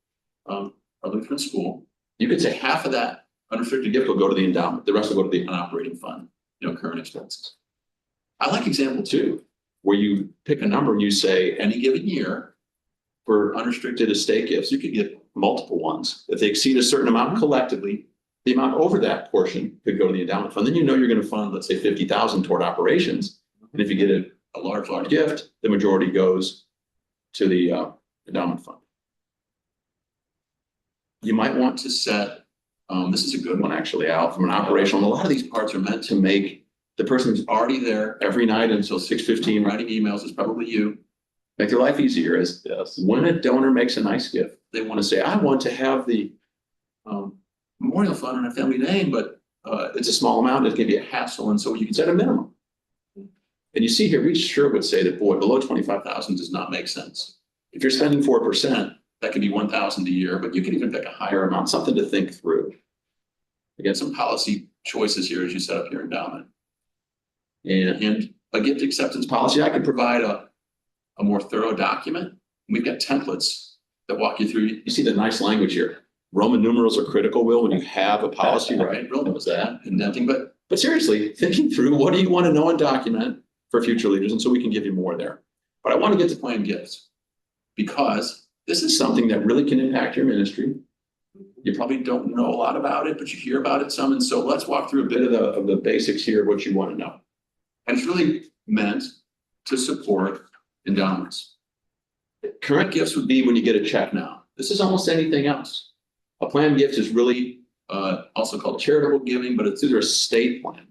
our Lutheran school, you could say half of that unrestricted gift will go to the endowment. The rest will go to the operating fund, current expenses. I like example 2, where you pick a number and you say any given year for unrestricted estate gifts, you could get multiple ones. If they exceed a certain amount collectively, the amount over that portion could go to the endowment fund. Then you're going to fund, let's say, $50,000 toward operations. And if you get a large gift, the majority goes to the endowment fund. You might want to set, this is a good one actually, Al, from an operational. A lot of these parts are meant to make the person who's already there every night until 6:15 writing emails, is probably you, make their life easier. Is when a donor makes a nice gift, they want to say, I want to have the memorial fund in a family name, but it's a small amount, it can be a hassle, and so you can set a minimum. And you see here, we sure would say that, boy, below 25,000 does not make sense. If you're spending 4%, that could be 1,000 a year, but you can even pick a higher amount, something to think through. Again, some policy choices here as you set up your endowment. And a gift acceptance policy. I can provide a more thorough document. We've got templates that walk you through. You see the nice language here. Roman numerals are critical, Will, when you have a policy, right? Real knows that, indenting. But seriously, thinking through what do you want to know and document for future leaders? And so we can give you more there. But I want to get to plan gifts because this is something that really can impact your ministry. You probably don't know a lot about it, but you hear about it some. And so let's walk through a bit of the basics here of what you want to know. And it's really meant to support endowments. Current gifts would be when you get a check now. This is almost anything else. A planned gift is really also called charitable giving, but it's either a estate plan,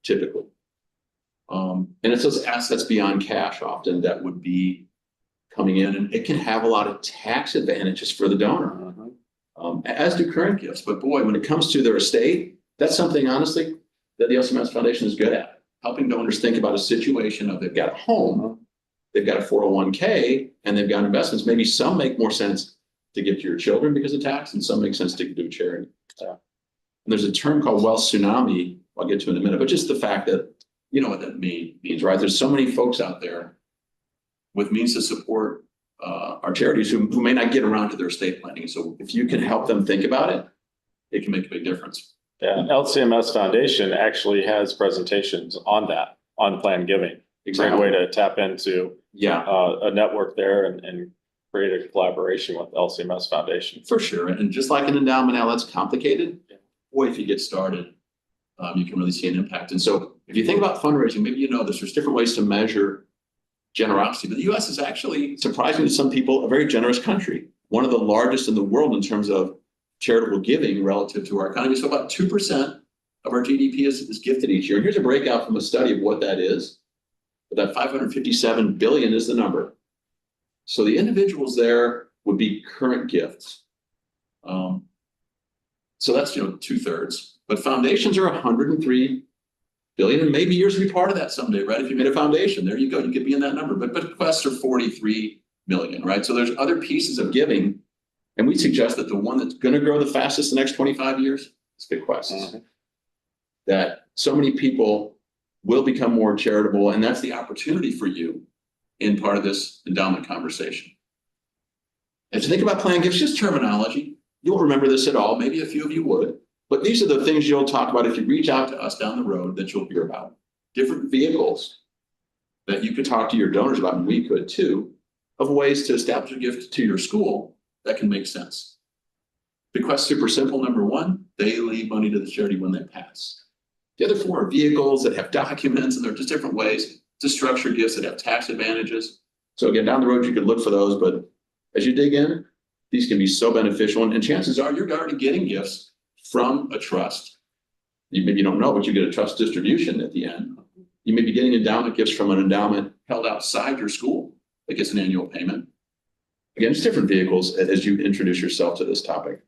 typically. And it's those assets beyond cash often that would be coming in, and it can have a lot of tax advantages for the donor, as do current gifts. But boy, when it comes to their estate, that's something, honestly, that the LCMS Foundation is good at. Helping donors think about a situation of they've got a home, they've got a 401k, and they've got investments. Maybe some make more sense to give to your children because of tax, and some make sense to do charity. And there's a term called wealth tsunami I'll get to in a minute, but just the fact that, you know what that means, right? There's so many folks out there with means to support our charities who may not get around to their estate planning. So if you can help them think about it, it can make a big difference. Yeah, LCMS Foundation actually has presentations on that, on planned giving. Exactly. Great way to tap into Yeah, a network there and create a collaboration with LCMS Foundation. for sure. And just like an endowment, now that's complicated. Boy, if you get started, you can really see an impact. And so if you think about fundraising, maybe you know this, there's different ways to measure generosity, but the US is actually, surprising to some people, a very generous country. One of the largest in the world in terms of charitable giving relative to our economy. So about 2% of our GDP is gifted each year. And here's a breakout from a study of what that is. But that 557 billion is the number. So the individuals there would be current gifts. So that's, 2/3. But foundations are 103 billion, and maybe yours will be part of that someday, right? If you made a foundation, there you go. You could be in that number. But bequests are 43 million, right? So there's other pieces of giving. And we suggest that the one that's going to grow the fastest the next 25 years is bequests. That so many people will become more charitable, and that's the opportunity for you in part of this endowment conversation. As you think about planned gifts, just terminology. You won't remember this at all. Maybe a few of you would. But these are the things you'll talk about if you reach out to us down the road that you'll hear about. Different vehicles that you could talk to your donors about, and we could too, of ways to establish a gift to your school that can make sense. Bequest, super simple. Number one, they leave money to the charity when they pass. The other four are vehicles that have documents, and they're just different ways to structure gifts that have tax advantages. So again, down the road, you could look for those, but as you dig in, these can be so beneficial. And chances are you're already getting gifts from a trust. You maybe don't know, but you get a trust distribution at the end. You may be getting endowment gifts from an endowment held outside your school that gets an annual payment. Again, it's different vehicles as you introduce yourself to this topic.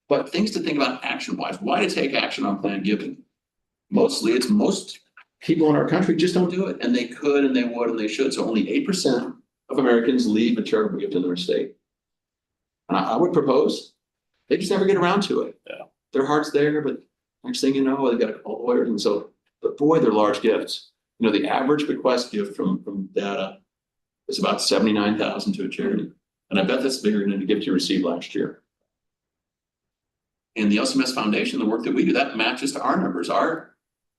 But things to think about action-wise. Why to take action on planned giving? Mostly, it's most people in our country just don't do it. And they could, and they would, and they should. So only 8% of Americans leave a charitable gift in their estate. And I would propose they just never get around to it. Yeah. Their heart's there, but next thing you know, they've got to call lawyers. And so, but boy, they're large gifts. The average bequest gift from data is about $79,000 to a charity. And I bet that's bigger than the gift you received last year. And the LCMS Foundation, the work that we do, that matches to our numbers. Our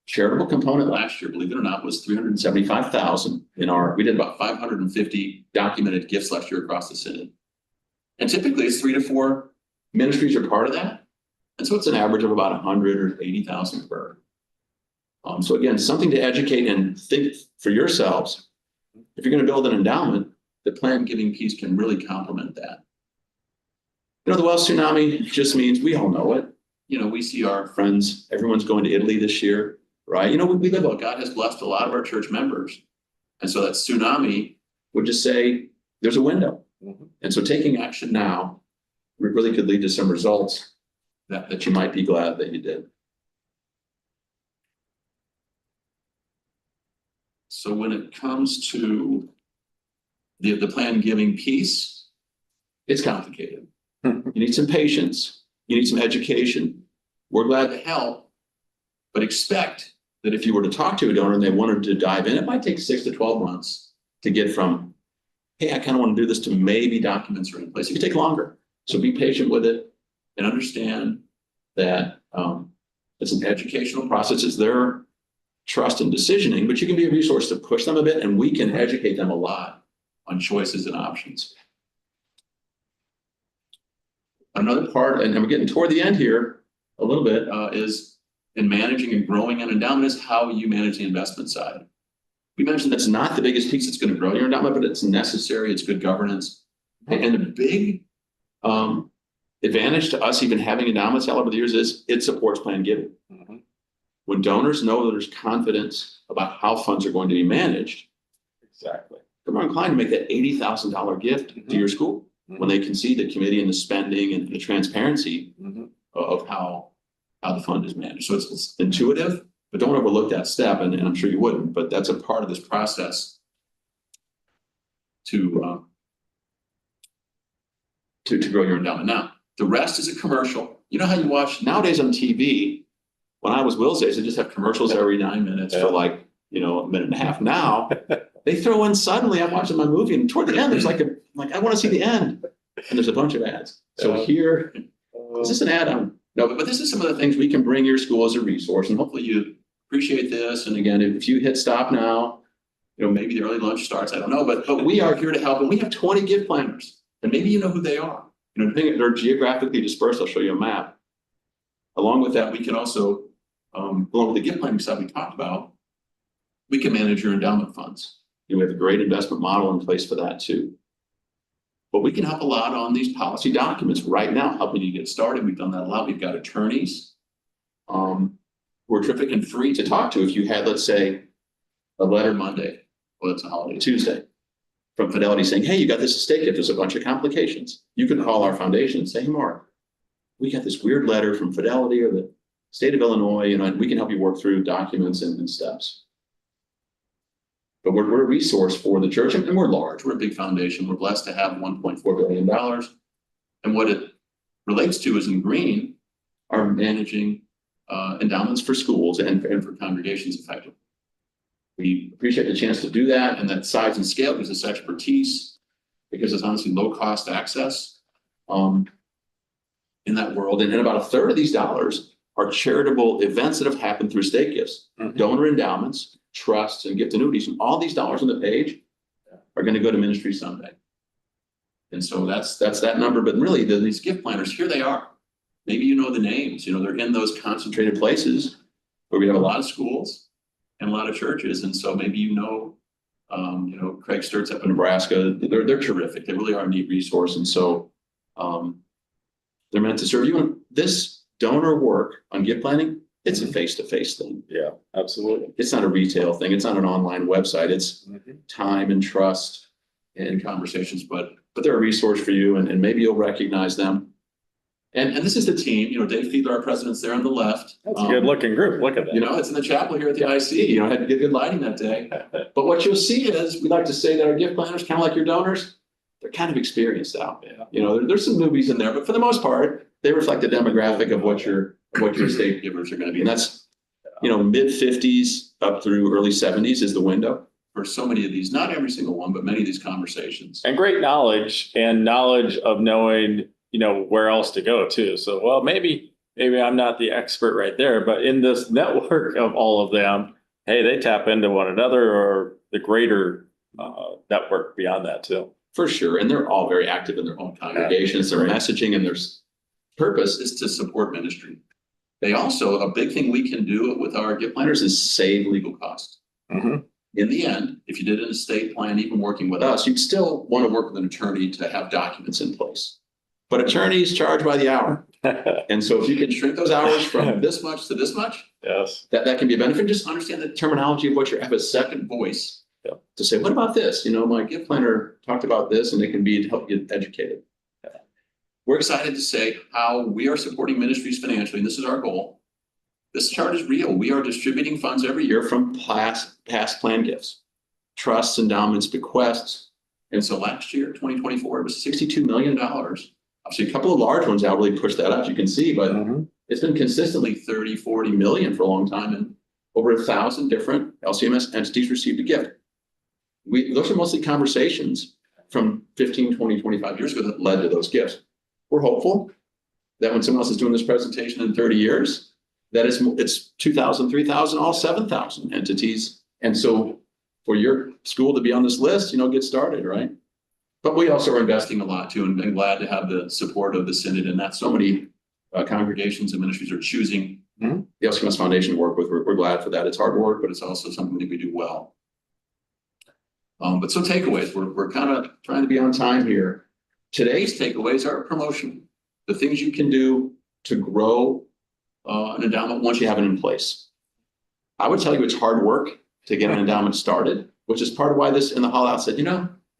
charitable component last year, believe it or not, was 375,000 we did about 550 documented gifts last year across the synod. And typically it's 3 to 4 ministries are part of that. And so it's an average of about 100 or 80,000 per. So again, something to educate and think for yourselves. If you're going to build an endowment, the planned giving piece can really complement that. The wealth tsunami just means we all know it. We see our friends, everyone's going to Italy this year, right? We live well. God has blessed a lot of our church members. And so that tsunami would just say there's a window. And so taking action now really could lead to some results that you might be glad that you did. So when it comes to the planned giving piece, it's complicated. You need some patience. You need some education. We're glad to help, but expect that if you were to talk to a donor and they wanted to dive in, it might take 6 to 12 months to get from, hey, I kind of want to do this, to maybe documents are in place. It could take longer. So be patient with it and understand that it's an educational process. It's their trust and decisioning, but you can be a resource to push them a bit, and we can educate them a lot on choices and options. Another part, and we're getting toward the end here a little bit, is in managing and growing an endowment is how you manage the investment side. We mentioned that's not the biggest piece that's going to grow your endowment, but it's necessary. It's good governance. And a big advantage to us even having endowments all over the years is it supports planned giving. Mm-hmm. When donors know that there's confidence about how funds are going to be managed, Exactly. they're more inclined to make that $80,000 gift to your school when they can see the committee and the spending and the transparency of how the fund is managed. So it's intuitive, but don't overlook that step. And I'm sure you wouldn't, but that's a part of this process to grow your endowment. Now, the rest is a commercial. You know how you watch nowadays on TV? When I was Will's days, they just have commercials every 9 minutes for like, a minute and a half. Now they throw in suddenly, I'm watching my movie and toward the end, there's like I want to see the end. And there's a bunch of ads. So here, is this an ad? No, but this is some of the things we can bring your school as a resource. And hopefully you appreciate this. And again, if you hit stop now, maybe the early lunch starts, I don't know, but we are here to help. And we have 20 gift planners, and maybe you know who they are. They're geographically dispersed. I'll show you a map. Along with that, we can also, along with the gift planning side we talked about, we can manage your endowment funds. We have a great investment model in place for that too. But we can help a lot on these policy documents right now, helping you get started. We've done that a lot. We've got attorneys who are terrific and free to talk to. If you had, let's say, a letter Monday, well, it's a holiday, Tuesday, from Fidelity saying, hey, you got this estate gift, there's a bunch of complications. You can call our foundation and say, hey, Mark, we got this weird letter from Fidelity or the state of Illinois, and we can help you work through documents and steps. But we're a resource for the church, and we're large. We're a big foundation. We're blessed to have $1.4 billion. And what it relates to is in green, are managing endowments for schools and for congregations effectively. We appreciate the chance to do that, and that size and scale gives us expertise, because it's honestly low cost access in that world. And about a third of these dollars are charitable events that have happened through estate gifts, donor endowments, trusts, and gift annuities. And all these dollars on the page are going to go to ministry someday. And so that's that number. But really, these gift planners, here they are. Maybe you know the names. They're in those concentrated places where we have a lot of schools and a lot of churches. And so maybe Craig Sturt's up in Nebraska. They're terrific. They really are a neat resource. And so they're meant to serve you. And this donor work on gift planning, it's a face-to-face thing. Yeah, absolutely. It's not a retail thing. It's not an online website. It's time and trust and conversations, but they're a resource for you, and maybe you'll recognize them. And this is the team. Dave Fiedler, our president's there on the left. That's a good looking group. Look at that. It's in the chapel here at the IC. Had to get good lighting that day. But what you'll see is, we like to say that our gift planners, kind of like your donors, they're kind of experienced out. Yeah. There's some newbies in there, but for the most part, they reflect the demographic of what your estate givers are going to be. And that's, mid 50s up through early 70s is the window for so many of these, not every single one, but many of these conversations. And great knowledge of knowing, where else to go too. So, well, maybe I'm not the expert right there, but in this network of all of them, hey, they tap into one another or the greater network beyond that too. For sure. And they're all very active in their own congregations. Their messaging and their purpose is to support ministry. They also, a big thing we can do with our gift planners is save legal costs. In the end, if you did an estate plan, even working with us, you'd still want to work with an attorney to have documents in place. But attorneys charge by the hour. And so if you can shrink those hours from this much to this much, yes, that can be a benefit. Just understand the terminology of what have a second voice to say, what about this? My gift planner talked about this, and they can be to help get educated. We're excited to say how we are supporting ministries financially, and this is our goal. This chart is real. We are distributing funds every year from past plan gifts, trusts, endowments, bequests. And so last year, 2024, it was $62 million. Obviously, a couple of large ones out really pushed that up, you can see, but it's been consistently 30, 40 million for a long time. And over 1,000 different LCMS entities received a gift. Those are mostly conversations from 15, 20, 25 years ago that led to those gifts. We're hopeful that when someone else is doing this presentation in 30 years, that it's 2,000, 3,000, all 7,000 entities. And so for your school to be on this list, get started, right? But we also are investing a lot too, and been glad to have the support of the Synod, and that so many congregations and ministries are choosing the LCMS Foundation to work with. We're glad for that. It's hard work, but it's also something that we do well. But so takeaways, we're kind of trying to be on time here. Today's takeaways are promotion, the things you can do to grow an endowment once you have it in place. I would tell you it's hard work to get an endowment started, which is part of why this in the hall out said,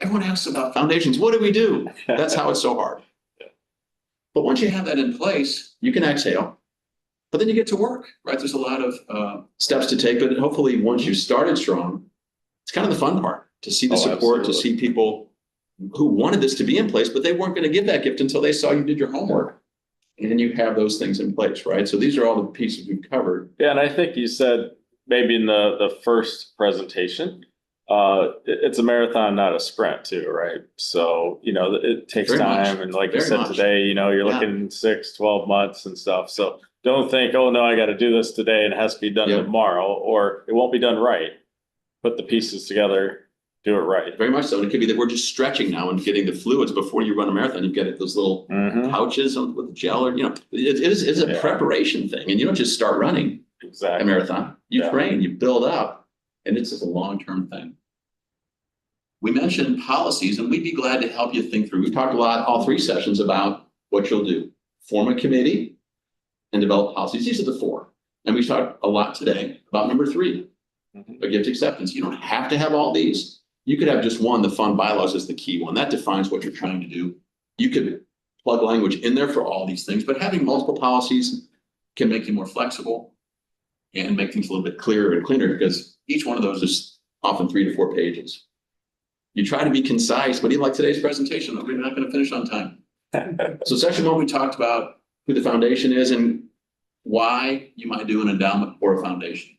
everyone asks about foundations. What do we do? That's how it's so hard. But once you have that in place, you can exhale, but then you get to work, right? There's a lot of steps to take, but hopefully once you started strong, it's kind of the fun part to see the support, to see people who wanted this to be in place, but they weren't going to give that gift until they saw you did your homework. And then you have those things in place, right? So these are all the pieces we've covered. Yeah, and I think you said maybe in the first presentation, it's a marathon, not a sprint too, right? So, it takes Very time. much. And like you Very said much. today, you're looking 6, 12 months and stuff. So don't think, oh no, I got to do this today and it has to be done tomorrow, or it won't be done right. Put the pieces together, do it right. Very much so. And it could be that we're just stretching now and getting the fluids before you run a marathon. You get those little pouches with gel, or it's a preparation thing. And you don't just start running a marathon. You train, you build up, and it's just a long-term thing. We mentioned policies, and we'd be glad to help you think through. We've talked a lot, all 3 sessions, about what you'll do. Form a committee and develop policies. These are the 4. And we talked a lot today about number 3, a gift acceptance. You don't have to have all these. You could have just one. The fund bylaws is the key one. That defines what you're trying to do. You could plug language in there for all these things, but having multiple policies can make you more flexible and make things a little bit clearer and cleaner, because each one of those is often 3 to 4 pages. You try to be concise, but even like today's presentation, we're not going to finish on time. So section 1, we talked about who the foundation is and why you might do an endowment or a foundation.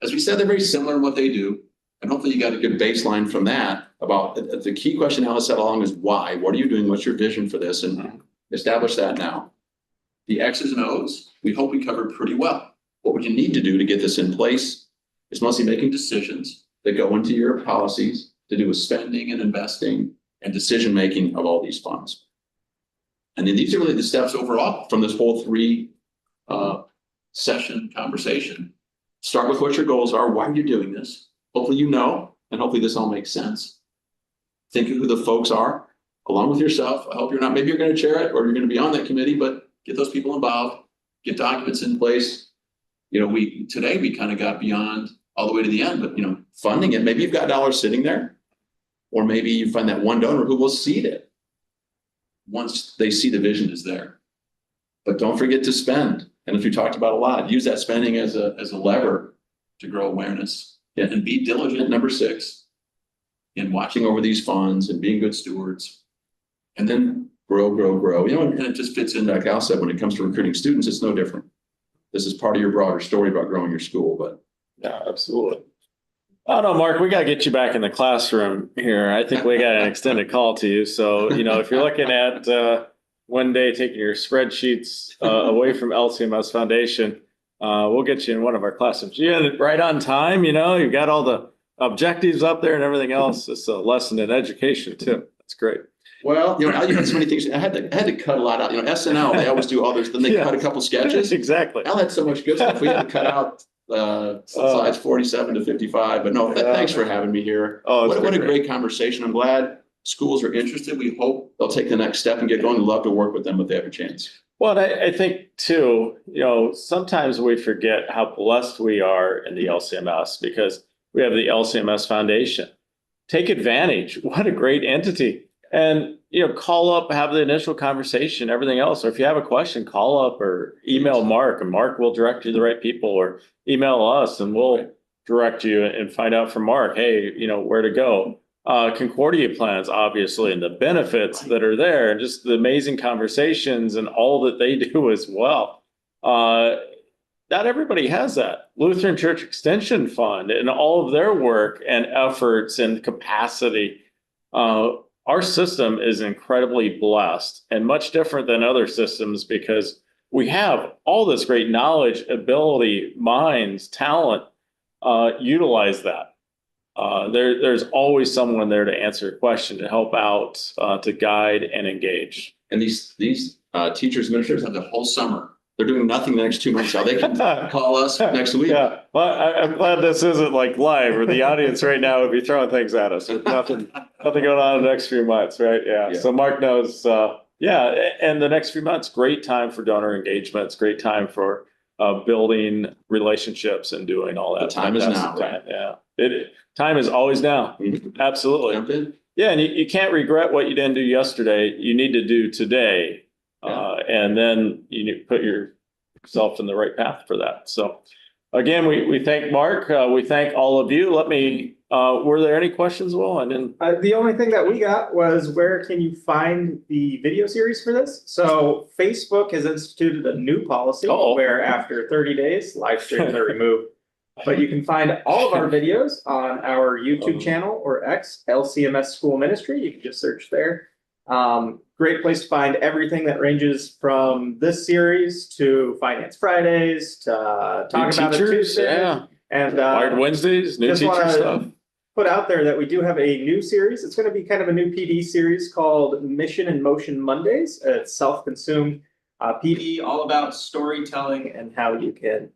As we said, they're very similar in what they do. And hopefully you got a good baseline from that about the key question Alice said along is why? What are you doing? What's your vision for this? And establish that now. The X's and O's, we hope we covered pretty well. What would you need to do to get this in place? It's mostly making decisions that go into your policies to do with spending and investing and decision-making of all these funds. And then these are really the steps overall from this whole 3 session conversation. Start with what your goals are. Why are you doing this? Hopefully and hopefully this all makes sense. Think of who the folks are, along with yourself. I hope maybe you're going to chair it or you're going to be on that committee, but get those people involved, get documents in place. Today we kind of got beyond all the way to the end, but funding it, maybe you've got dollars sitting there, or maybe you find that one donor who will seed it once they see the vision is there. But don't forget to spend. And as we talked about a lot, use that spending as a lever to grow awareness. And be diligent, number 6, in watching over these funds and being good stewards. And then grow. And it just fits in, like Al said, when it comes to recruiting students, it's no different. This is part of your broader story about growing your school. But yeah, absolutely. Oh no, Mark, we got to get you back in the classroom here. I think we got an extended call to you. So, if you're looking at one day taking your spreadsheets away from LCMS Foundation, we'll get you in one of our classrooms. You're right on time, you've got all the objectives up there and everything else. It's a lesson in education too. That's great. Well, Al, you had so many things. I had to cut a lot out. SNL, they always do others. Then they cut a couple sketches. Exactly. Al had so much good stuff. We had to cut out slides 47 to 55. But no, thanks for having me here. What a great conversation. I'm glad schools are interested. We hope they'll take the next step and get going. We'd love to work with them if they have a chance. Well, I think too, sometimes we forget how blessed we are in the LCMS because we have the LCMS Foundation. Take advantage. What a great entity. And, call up, have the initial conversation, everything else. Or if you have a question, call up or email Mark, and Mark will direct you to the right people, or email us and we'll direct you and find out from Mark, hey, where to go. Concordia plans, obviously, and the benefits that are there, and just the amazing conversations and all that they do as well. not everybody has that. Lutheran Church Extension Fund and all of their work and efforts and capacity. Our system is incredibly blessed and much different than other systems because we have all this great knowledge, ability, minds, talent, utilize that. There's always someone there to answer a question, to help out, to guide and engage. And these teachers, administrators have the whole summer. They're doing nothing the next 2 months. So they can call us next week. Yeah, well, I'm glad this isn't like live, or the audience right now would be throwing things at us. With nothing going on in the next few months, right? Yeah. So Mark knows, and the next few months, great time for donor engagements, great time for building relationships and doing all that. The time is now, right? Yeah, time is always now. Mhm. Absolutely. Jump in. Yeah, and you can't regret what you didn't do yesterday. You need to do today. And then you need to put yourself in the right path for that. So again, we thank Mark. We thank all of you. Were there any questions, Will? And then The only thing that we got was, where can you find the video series for this? So Facebook has instituted a new policy where after 30 days, live streams are removed. But you can find all of our videos on our YouTube channel or X, LCMS School Ministry. You can just search there. Great place to find everything that ranges from this series to Finance Fridays to Talk About It Tuesdays. Yeah. And Wired Wednesdays, new just teacher wanna stuff. put out there that we do have a new series. It's going to be kind of a new PD series called Mission in Motion Mondays. It's self-consumed PD, all about storytelling and how you can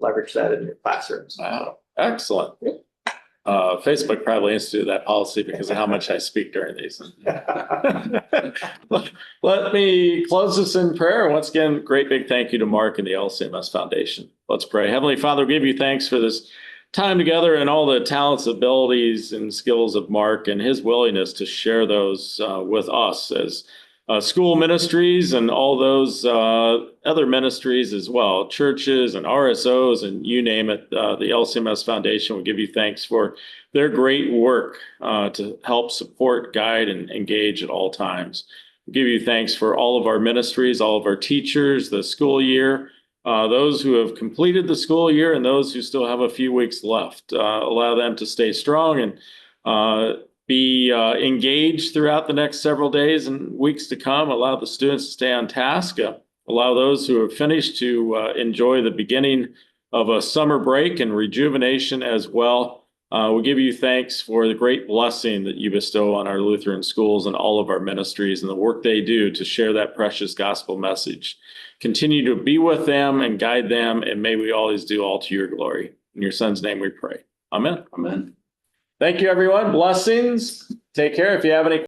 leverage that in your classrooms. Wow, excellent. Facebook probably instituted that policy because of how much I speak during these. Let me close this in prayer. Once again, great big thank you to Mark and the LCMS Foundation. Let's pray. Heavenly Father, we give you thanks for this time together and all the talents, abilities, and skills of Mark and his willingness to share those with us as school ministries and all those other ministries as well, churches and RSOs and you name it. The LCMS Foundation will give you thanks for their great work to help support, guide, and engage at all times. We give you thanks for all of our ministries, all of our teachers, the school year, those who have completed the school year and those who still have a few weeks left. Allow them to stay strong and be engaged throughout the next several days and weeks to come. Allow the students to stay on task. Allow those who have finished to enjoy the beginning of a summer break and rejuvenation as well. We give you thanks for the great blessing that you bestow on our Lutheran schools and all of our ministries and the work they do to share that precious gospel message. Continue to be with them and guide them, and may we always do all to your glory. In your Son's name we pray. Amen. Amen. Thank you, everyone. Blessings. Take care. If you have any